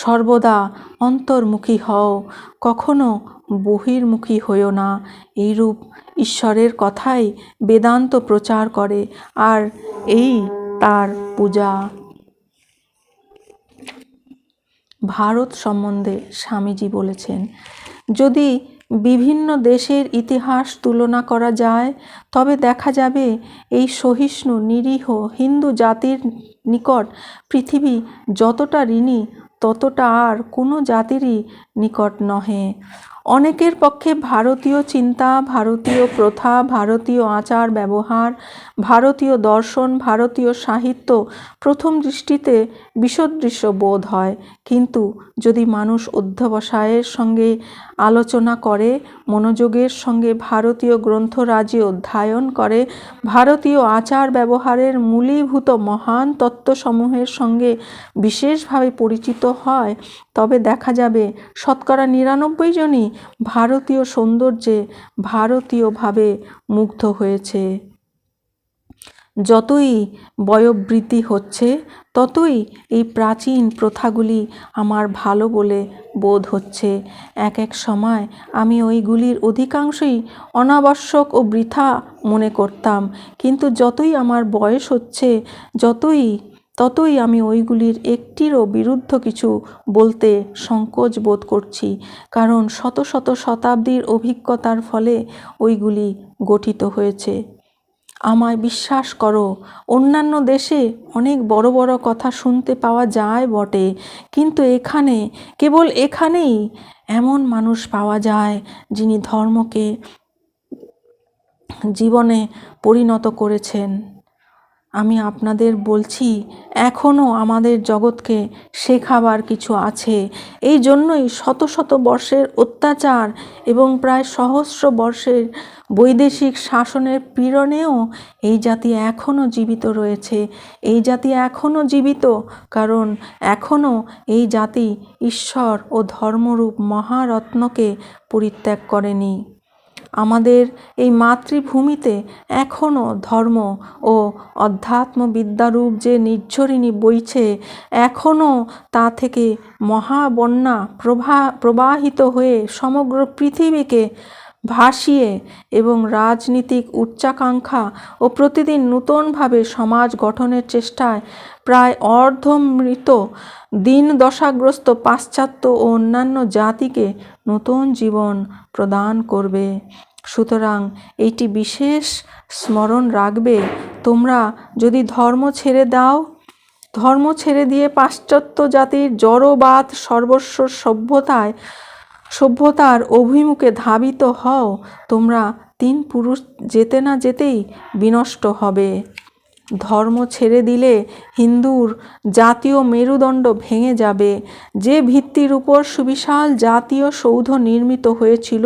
Speaker 1: সর্বদা অন্তর্মুখী হও, কখনো বহির্মুখী হইও না। এইরূপ ঈশ্বরের কথাই বেদান্ত প্রচার করে, আর এই তার পূজা। ভারত সম্বন্ধে স্বামীজি বলেছেন, যদি বিভিন্ন দেশের ইতিহাস তুলনা করা যায় তবে দেখা যাবে এই সহিষ্ণু নিরীহ হিন্দু জাতির নিকট পৃথিবী যতটা ঋণী ততটা আর কোনো জাতিরই নিকট নহে। অনেকের পক্ষে ভারতীয় চিন্তা, ভারতীয় প্রথা, ভারতীয় আচার ব্যবহার, ভারতীয় দর্শন, ভারতীয় সাহিত্য প্রথম দৃষ্টিতে বিসদৃশ্য বোধ হয়, কিন্তু যদি মানুষ অধ্যবসায়ের সঙ্গে আলোচনা করে, মনোযোগের সঙ্গে ভারতীয় গ্রন্থরাজি অধ্যয়ন করে, ভারতীয় আচার ব্যবহারের মূলীভূত মহান তত্ত্বসমূহের সঙ্গে বিশেষভাবে পরিচিত হয়, তবে দেখা যাবে শতকরা ৯৯ জনই ভারতীয় সৌন্দর্যে ভারতীয়ভাবে মুগ্ধ হয়েছে। যতই বয়োবৃদ্ধি হচ্ছে ততই এই প্রাচীন প্রথাগুলি আমার ভালো বলে বোধ হচ্ছে। এক এক সময় আমি ওইগুলির অধিকাংশই অনাবশ্যক ও বৃথা মনে করতাম, কিন্তু যতই আমার বয়স হচ্ছে ততই আমি ওইগুলির একটিরও বিরুদ্ধ কিছু বলতে সংকোচ বোধ করছি, কারণ শত শত শতাব্দীর অভিজ্ঞতার ফলে ওইগুলি গঠিত হয়েছে। আমায় বিশ্বাস করো, অন্যান্য দেশে অনেক বড় বড় কথা শুনতে পাওয়া যায় বটে, কিন্তু এখানে, কেবল এখানেই এমন মানুষ পাওয়া যায় যিনি ধর্মকে জীবনে পরিণত করেছেন। আমি আপনাদের বলছি, এখনও আমাদের জগৎকে শেখাবার কিছু আছে। এই জন্যই শত শত বর্ষের অত্যাচার এবং প্রায় সহস্র বর্ষের বৈদেশিক শাসনের পীড়নেও এই জাতি এখনও জীবিত রয়েছে। এই জাতি এখনও জীবিত কারণ এখনও এই জাতি ঈশ্বর ও ধর্মরূপ মহারত্নকে পরিত্যাগ করেনি। আমাদের এই মাতৃভূমিতে এখনও ধর্ম ও অধ্যাত্মবিদ্যারূপ যে নির্ঝরিণী বইছে, এখনও তা থেকে মহাবন্যা প্রবাহিত হয়ে সমগ্র পৃথিবীকে ভাসিয়ে এবং রাজনীতিক উচ্চাকাঙ্ক্ষা ও প্রতিদিন নূতনভাবে সমাজ গঠনের চেষ্টায় প্রায় অর্ধমৃত দিন দশাগ্রস্ত পাশ্চাত্য ও অন্যান্য জাতিকে নতুন জীবন প্রদান করবে। সুতরাং এইটি বিশেষ স্মরণ রাখবে, তোমরা যদি ধর্ম ছেড়ে দাও, ধর্ম ছেড়ে দিয়ে পাশ্চাত্য জাতির জড়বাদ সর্বস্ব সভ্যতার অভিমুখে ধাবিত হও, তোমরা ৩ পুরুষ যেতে না যেতেই বিনষ্ট হবে। ধর্ম ছেড়ে দিলে হিন্দুর জাতীয় মেরুদণ্ড ভেঙে যাবে। যে ভিত্তির উপর সুবিশাল জাতীয় সৌধ নির্মিত হয়েছিল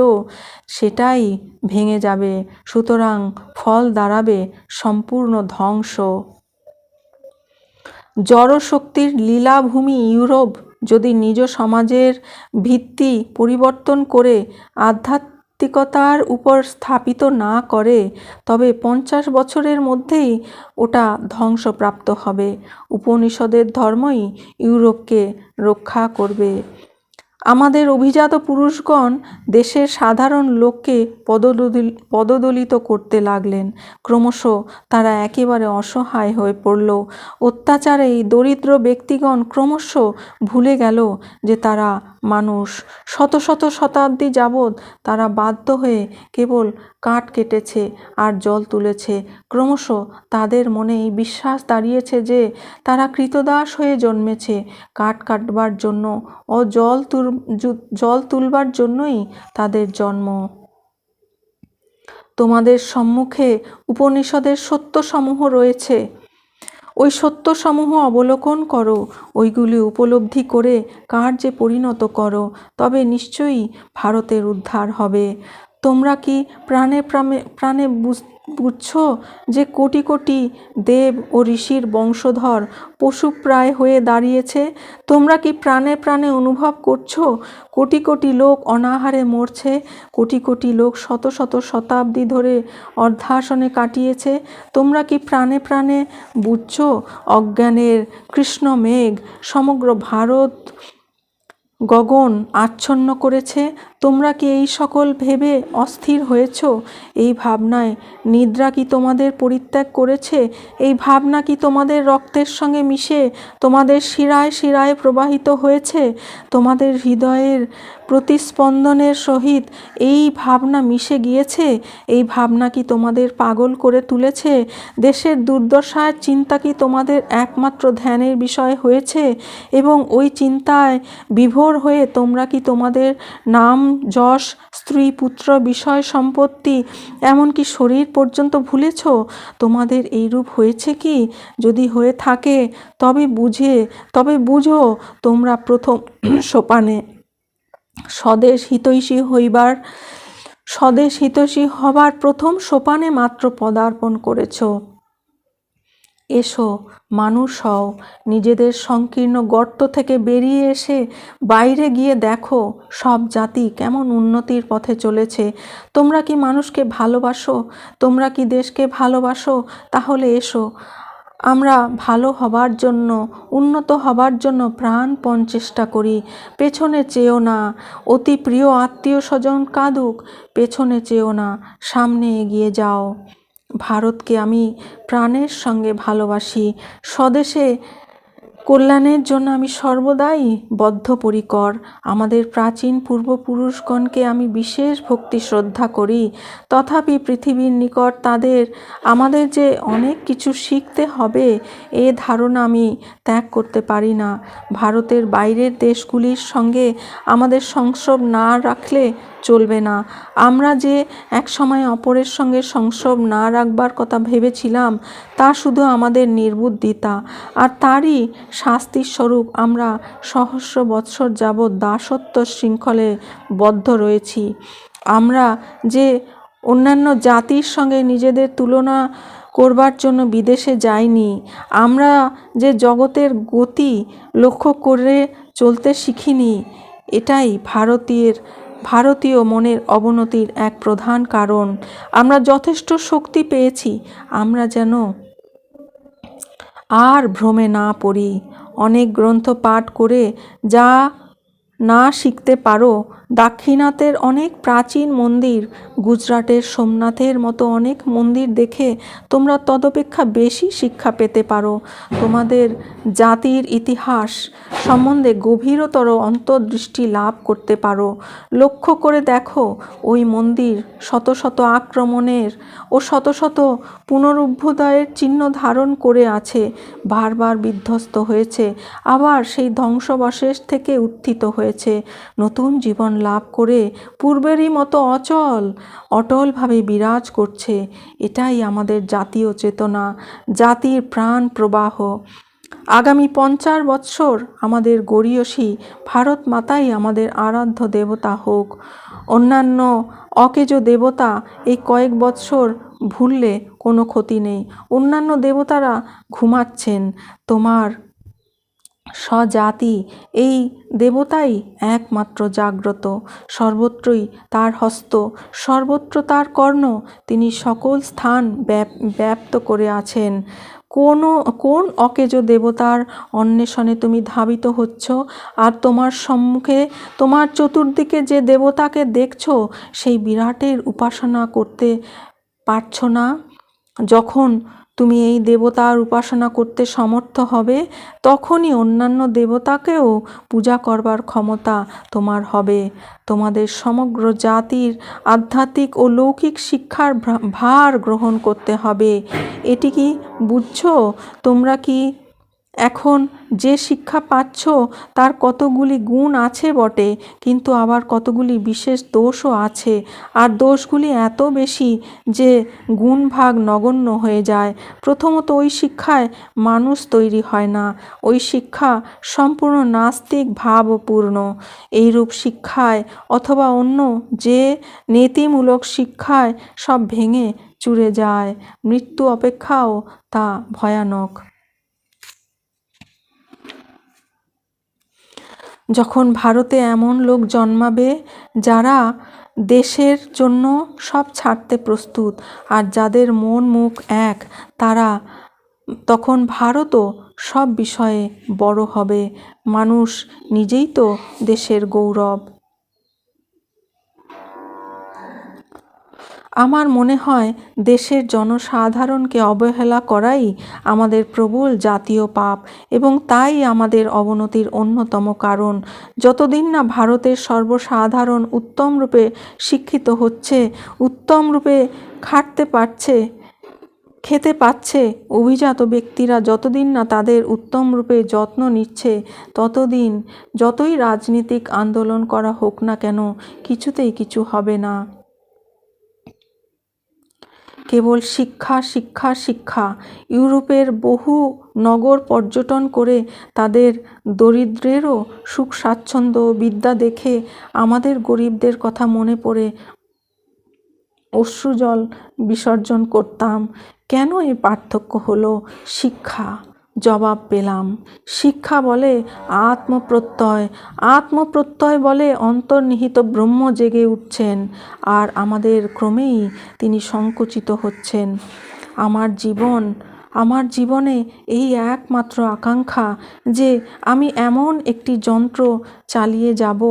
Speaker 1: সেটাই ভেঙে যাবে। সুতরাং ফল দাঁড়াবে সম্পূর্ণ ধ্বংস। জড়শক্তির লীলাভূমি ইউরোপ যদি নিজ সমাজের ভিত্তি পরিবর্তন করে আধ্যাত্মিকতার উপর স্থাপিত না করে, তবে 50 বছরের মধ্যেই ওটা ধ্বংসপ্রাপ্ত হবে। উপনিষদের ধর্মই ইউরোপকে রক্ষা করবে। আমাদের অভিজাত পুরুষগণ দেশের সাধারণ লোককে পদদলিত করতে লাগলেন। ক্রমশ তারা একেবারে অসহায় হয়ে পড়ল। অত্যাচারে এই দরিদ্র ব্যক্তিগণ ক্রমশ ভুলে গেল যে তারা মানুষ। শত শত শতাব্দী যাবৎ তারা বাধ্য হয়ে কেবল কাঠ কেটেছে আর জল তুলেছে। ক্রমশ তাদের মনে এই বিশ্বাস দাঁড়িয়েছে যে তারা কৃতদাস হয়ে জন্মেছে কাঠ কাটবার জন্য ও জল তুলবার জন্যই তাদের জন্ম। তোমাদের সম্মুখে উপনিষদের সত্যসমূহ রয়েছে, ওই সত্যসমূহ অবলোকন করো, ওইগুলি উপলব্ধি করে কার্যে পরিণত করো, তবে নিশ্চয়ই ভারতের উদ্ধার হবে। তোমরা কি প্রাণে প্রাণে প্রাণে বুঝছো যে কোটি কোটি দেব ও ঋষির বংশধর পশুপ্রায় হয়ে দাঁড়িয়েছে? তোমরা কি প্রাণে প্রাণে অনুভব করছো কোটি কোটি লোক অনাহারে মরছে, কোটি কোটি লোক শত শত শতাব্দী ধরে অর্ধাসনে কাটিয়েছে? তোমরা কি প্রাণে প্রাণে বুঝছো অজ্ঞানের কৃষ্ণ মেঘ সমগ্র ভারত গগন আচ্ছন্ন করেছে? তোমরা কি এই সকল ভেবে অস্থির হয়েছ? এই ভাবনায় নিদ্রা কি তোমাদের পরিত্যাগ করেছে? এই ভাবনা কি তোমাদের রক্তের সঙ্গে মিশে তোমাদের শিরায় শিরায় প্রবাহিত হয়েছে? তোমাদের হৃদয়ের প্রতিস্পন্দনের সহিত এই ভাবনা মিশে গিয়েছে? এই ভাবনা কি তোমাদের পাগল করে তুলেছে? দেশের দুর্দশার চিন্তা কি তোমাদের একমাত্র ধ্যানের বিষয় হয়েছে? এবং ওই চিন্তায় বিভোর হয়ে তোমরা কি তোমাদের নাম যশ, স্ত্রী, পুত্র, বিষয় সম্পত্তি, এমনকি শরীর পর্যন্ত ভুলেছ? তোমাদের এইরূপ হয়েছে কি? যদি হয়ে থাকে তবে বুঝো তোমরা প্রথম সোপানে স্বদেশ হিতৈষী হবার প্রথম সোপানে মাত্র পদার্পণ করেছ। এসো, মানুষ হও, নিজেদের সংকীর্ণ গর্ত থেকে বেরিয়ে এসে বাইরে গিয়ে দেখো সব জাতি কেমন উন্নতির পথে চলেছে। তোমরা কি মানুষকে ভালোবাসো? তোমরা কি দেশকে ভালোবাসো? তাহলে এসো, আমরা ভালো হবার জন্য, উন্নত হবার জন্য প্রাণপণ চেষ্টা করি। পেছনে চেয়েও না, অতি প্রিয় আত্মীয় স্বজন কাঁদুক, পেছনে চেয়েও না, সামনে এগিয়ে যাও। ভারতকে আমি প্রাণের সঙ্গে ভালোবাসি। স্বদেশে কল্যাণের জন্য আমি সর্বদাই বদ্ধপরিকর। আমাদের প্রাচীন পূর্বপুরুষগণকে আমি বিশেষ ভক্তি শ্রদ্ধা করি। তথাপি পৃথিবীর নিকট আমাদের যে অনেক কিছু শিখতে হবে এ ধারণা আমি ত্যাগ করতে পারি না। ভারতের বাইরের দেশগুলির সঙ্গে আমাদের সংস্রব না রাখলে চলবে না। আমরা যে একসময় অপরের সঙ্গে সংস্রব না রাখবার কথা ভেবেছিলাম তা শুধু আমাদের নির্বুদ্ধিতা, আর তারই শাস্তির স্বরূপ আমরা সহস্র বৎসর যাবৎ দাসত্ব শৃঙ্খলে বদ্ধ রয়েছি। আমরা যে অন্যান্য জাতির সঙ্গে নিজেদের তুলনা করবার জন্য বিদেশে যাইনি, আমরা যে জগতের গতি লক্ষ্য করে চলতে শিখিনি, এটাই ভারতীয় মনের অবনতির এক প্রধান কারণ। আমরা যথেষ্ট শক্তি পেয়েছি, আমরা যেন আর ভ্রমে না পড়ি। অনেক গ্রন্থ পাঠ করে যা না শিখতে পারো, দাক্ষিণাত্যের অনেক প্রাচীন মন্দির, গুজরাটের সোমনাথের মতো অনেক মন্দির দেখে তোমরা তদপেক্ষা বেশি শিক্ষা পেতে পারো। তোমাদের জাতির ইতিহাস সম্বন্ধে গভীরতর অন্তর্দৃষ্টি লাভ করতে পারো। লক্ষ্য করে দেখো, ওই মন্দির শত শত আক্রমণের ও শত শত পুনরুত্থিতের চিহ্ন ধারণ করে আছে, বারবার বিধ্বস্ত হয়েছে, আবার সেই ধ্বংসাবশেষ থেকে উত্থিত হয়েছে, নতুন জীবন লাভ করে পূর্বেরই মতো অটলভাবে বিরাজ করছে। এটাই আমাদের জাতীয় চেতনা, জাতির প্রাণ প্রবাহ। আগামী 50 বৎসর আমাদের গরীয়সী ভারত মাতাই আমাদের আরাধ্য দেবতা হোক। অন্যান্য অকেজো দেবতা এই কয়েক বৎসর ভুললে কোনো ক্ষতি নেই। অন্যান্য দেবতারা ঘুমাচ্ছেন, তোমার স্বজাতি এই দেবতাই একমাত্র জাগ্রত। সর্বত্রই তার হস্ত, সর্বত্র তার কর্ণ। তিনি সকল স্থান ব্যাপ্ত করে আছেন। কোন অকেজো দেবতার অন্বেষণে তুমি ধাবিত হচ্ছ? আর তোমার সম্মুখে, তোমার চতুর্দিকে যে দেবতাকে দেখছো, সেই বিরাটের উপাসনা করতে পারছ না? যখন তুমি এই দেবতার উপাসনা করতে সমর্থ হবে, তখনই অন্যান্য দেবতাকেও পূজা করবার ক্ষমতা তোমার হবে। তোমাদের সমগ্র জাতির আধ্যাত্মিক ও লৌকিক শিক্ষার ভার গ্রহণ করতে হবে। এটি কি বুঝছো? তোমরা কি এখন যে শিক্ষা পাচ্ছ তার কতগুলি গুণ আছে বটে, কিন্তু আবার কতগুলি বিশেষ দোষও আছে, আর দোষগুলি এত বেশি যে গুণভাগ নগণ্য হয়ে যায়। প্রথমত, ওই শিক্ষায় মানুষ তৈরি হয় না। ওই শিক্ষা সম্পূর্ণ নাস্তিক ভাবপূর্ণ। এইরূপ শিক্ষায় অথবা অন্য যে নীতিমূলক শিক্ষায় সব ভেঙে চুরে যায়। মৃত্যু অপেক্ষাও তা ভয়ানক। যখন ভারতে এমন লোক জন্মাবে যারা দেশের জন্য সব ছাড়তে প্রস্তুত, আর যাদের মন মুখ এক, তখন ভারতও সব বিষয়ে বড় হবে। মানুষ নিজেই তো দেশের গৌরব। আমার মনে হয় দেশের জনসাধারণকে অবহেলা করাই আমাদের প্রবল জাতীয় পাপ, এবং তাই আমাদের অবনতির অন্যতম কারণ। যতদিন না ভারতের সর্বসাধারণ উত্তমরূপে শিক্ষিত হচ্ছে, উত্তমরূপে খেতে পাচ্ছে, অভিজাত ব্যক্তিরা যতদিন না তাদের উত্তমরূপে যত্ন নিচ্ছে, ততদিন যতই রাজনীতিক আন্দোলন করা হোক না কেন, কিছুতেই কিছু হবে না। কেবল শিক্ষা, শিক্ষা, শিক্ষা। ইউরোপের বহু নগর পর্যটন করে তাদের দরিদ্রেরও সুখ স্বাচ্ছন্দ্য বিদ্যা দেখে আমাদের গরিবদের কথা মনে পড়ে অশ্রুজল বিসর্জন করতাম। কেন এই পার্থক্য হলো? শিক্ষা। জবাব পেলাম। শিক্ষা বলে আত্মপ্রত্যয়, আত্মপ্রত্যয় বলে অন্তর্নিহিত ব্রহ্ম জেগে উঠছেন, আর আমাদের ক্রমেই তিনি সংকুচিত হচ্ছেন। আমার জীবনে এই একমাত্র আকাঙ্ক্ষা যে আমি এমন একটি যন্ত্র চালিয়ে যাব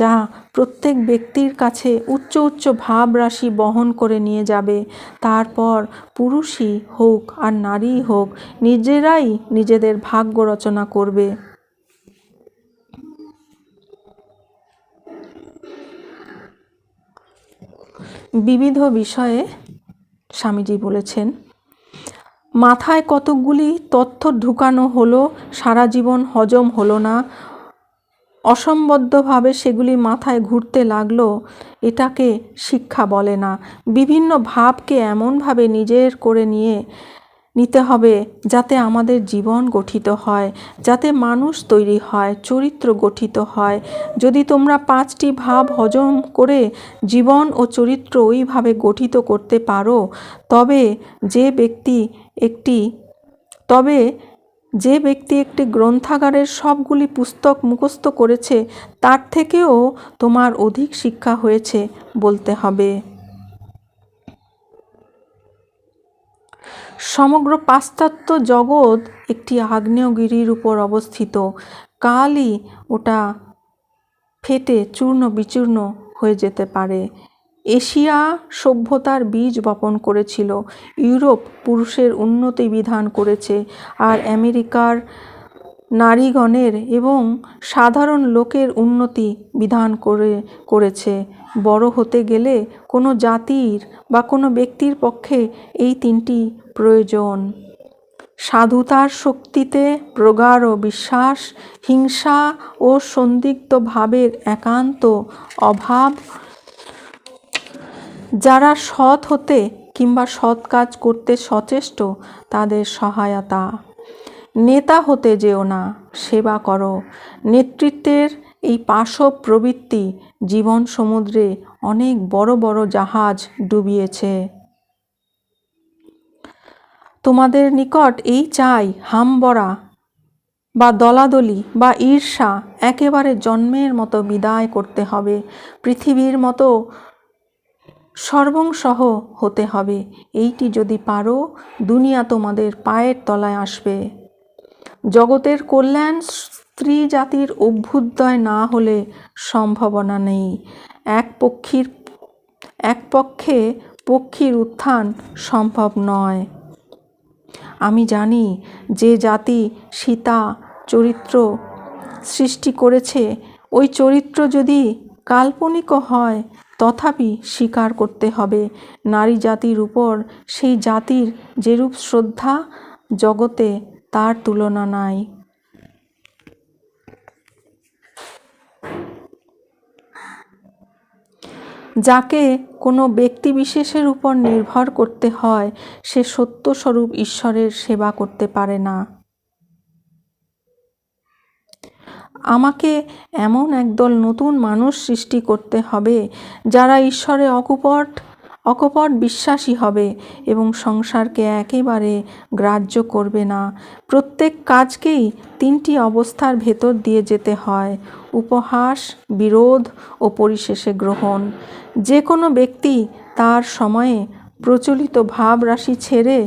Speaker 1: যা প্রত্যেক ব্যক্তির কাছে উচ্চ উচ্চ ভাবরাশি বহন করে নিয়ে যাবে। তারপর পুরুষই হোক আর নারীই হোক, নিজেরাই নিজেদের ভাগ্য রচনা করবে। বিবিধ বিষয়ে স্বামীজি বলেছেন, মাথায় কতকগুলি তথ্য ঢুকানো হলো, সারা জীবন হজম হলো না, অসম্বদ্ধভাবে সেগুলি মাথায় ঘুরতে লাগলো, এটাকে শিক্ষা বলে না। বিভিন্ন ভাবকে এমনভাবে নিজের করে নিতে হবে যাতে আমাদের জীবন গঠিত হয়, যাতে মানুষ তৈরি হয়, চরিত্র গঠিত হয়। যদি তোমরা 5টি ভাব হজম করে জীবন ও চরিত্র ওইভাবে গঠিত করতে পারো, তবে যে ব্যক্তি একটি গ্রন্থাগারের সবগুলি পুস্তক মুখস্থ করেছে, তার থেকেও তোমার অধিক শিক্ষা হয়েছে বলতে হবে। সমগ্র পাশ্চাত্য জগৎ একটি আগ্নেয়গিরির উপর অবস্থিত। কালই ওটা ফেটে চূর্ণ বিচূর্ণ হয়ে যেতে পারে। এশিয়া সভ্যতার বীজ বপন করেছিল, ইউরোপ পুরুষের উন্নতি বিধান করেছে, আর আমেরিকার নারীগণের এবং সাধারণ লোকের উন্নতি বিধান করেছে। বড় হতে গেলে কোনো জাতির বা কোনো ব্যক্তির পক্ষে এই 3টি প্রয়োজন: সাধুতার শক্তিতে প্রগাঢ় বিশ্বাস, হিংসা ও সন্দিগ্ধ ভাবের একান্ত অভাব, যারা সৎ হতে কিংবা সৎ কাজ করতে সচেষ্ট তাদের সহায়তা। নেতা হতে যেও না, সেবা করো। নেতৃত্বের এই পাশব প্রবৃত্তি জীবন সমুদ্রে অনেক বড় বড় জাহাজ ডুবিয়েছে। তোমাদের নিকট এই চাই, হামবড়া বা দলাদলি বা ঈর্ষা একেবারে জন্মের মতো বিদায় করতে হবে। পৃথিবীর মতো সর্বংসহ হতে হবে। এইটি যদি পারো, দুনিয়া তোমাদের পায়ের তলায় আসবে। জগতের কল্যাণ স্ত্রী জাতির অভ্যুদয় না হলে সম্ভাবনা নেই। এক পক্ষে পক্ষীর উত্থান সম্ভব নয়। আমি জানি যে জাতি সীতা চরিত্র সৃষ্টি করেছে, ওই চরিত্র যদি কাল্পনিকও হয়, তথাপি স্বীকার করতে হবে নারী জাতির উপর সেই জাতির যেরূপ শ্রদ্ধা জগতে তার তুলনা নাই। যাকে কোনো ব্যক্তিবিশেষের উপর নির্ভর করতে হয়, সে সত্যস্বরূপ ঈশ্বরের সেবা করতে পারে না। আমাকে এমন একদল নতুন মানুষ সৃষ্টি করতে হবে যারা ঈশ্বরে অকপট বিশ্বাসী হবে এবং সংসারকে একেবারে গ্রাহ্য করবে না। প্রত্যেক কাজকেই তিনটি অবস্থার ভেতর দিয়ে যেতে হয়: উপহাস, বিরোধ ও পরিশেষে গ্রহণ। যে কোনো ব্যক্তি তার সময়ে প্রচলিত ভাবরাশি ছেড়ে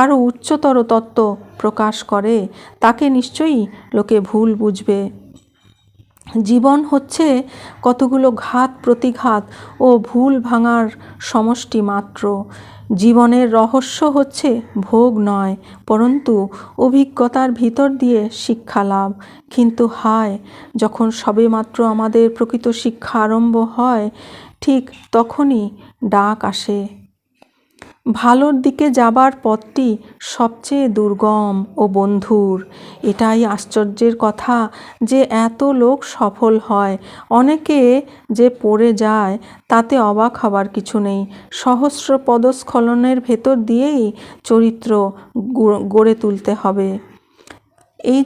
Speaker 1: আরও উচ্চতর তত্ত্ব প্রকাশ করে, তাকে নিশ্চয়ই লোকে ভুল বুঝবে। জীবন হচ্ছে কতগুলো ঘাত প্রতিঘাত ও ভুল ভাঙার সমষ্টি মাত্র। জীবনের রহস্য হচ্ছে ভোগ নয়, পরন্তু অভিজ্ঞতার ভিতর দিয়ে শিক্ষা লাভ। কিন্তু হায়, যখন সবেমাত্র আমাদের প্রকৃত শিক্ষা আরম্ভ হয়, ঠিক তখনই ডাক আসে। ভালোর দিকে যাবার পথটি সবচেয়ে দুর্গম ও বন্ধুর। এটাই আশ্চর্যের কথা যে এত লোক সফল হয়। অনেকে যে পড়ে যায় তাতে অবাক হবার কিছু নেই। সহস্র পদস্খলনের ভেতর দিয়েই চরিত্র গড়ে তুলতে হবে। এই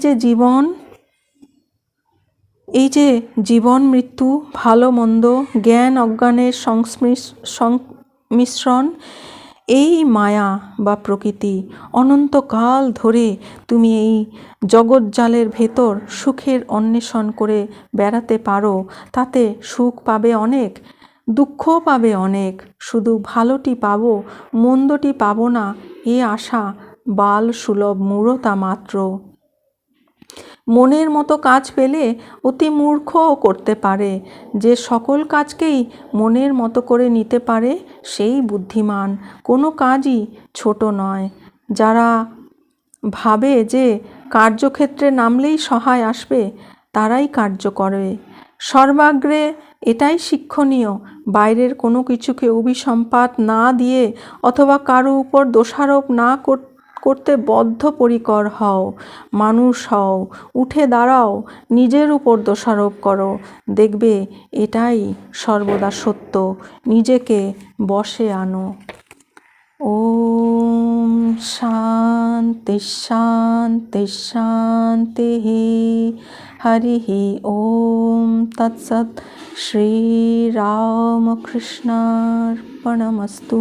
Speaker 1: যে জীবন মৃত্যু, ভালো মন্দ, জ্ঞান অজ্ঞানের সংমিশ্রণ, এই মায়া বা প্রকৃতি। অনন্তকাল ধরে তুমি এই জগৎজালের ভেতর সুখের অন্বেষণ করে বেড়াতে পারো, তাতে সুখ পাবে অনেক, দুঃখও পাবে অনেক। শুধু ভালোটি পাবো, মন্দটি পাবো না, এ আশা বাল সুলভ মূঢ়তা মাত্র। মনের মতো কাজ পেলে অতি মূর্খও করতে পারে। যে সকল কাজকেই মনের মতো করে নিতে পারে সেই বুদ্ধিমান। কোনো কাজই ছোট নয়। যারা ভাবে যে কার্যক্ষেত্রে নামলেই সহায় আসবে, তারাই কার্য করে। সর্বাগ্রে এটাই শিক্ষণীয়, বাইরের কোনো কিছুকে অভিসম্পাত না দিয়ে অথবা কারো উপর দোষারোপ না করতে বদ্ধপরিকর হও। মানুষ হও, উঠে দাঁড়াও, নিজের উপর দোষারোপ করো, দেখবে এটাই সর্বদা সত্য। নিজেকে বশে আনো। ওম শান্তি শান্তি শান্তি। হরি ওম তৎসৎ। শ্রীরামকৃষ্ণার্পণমস্তু।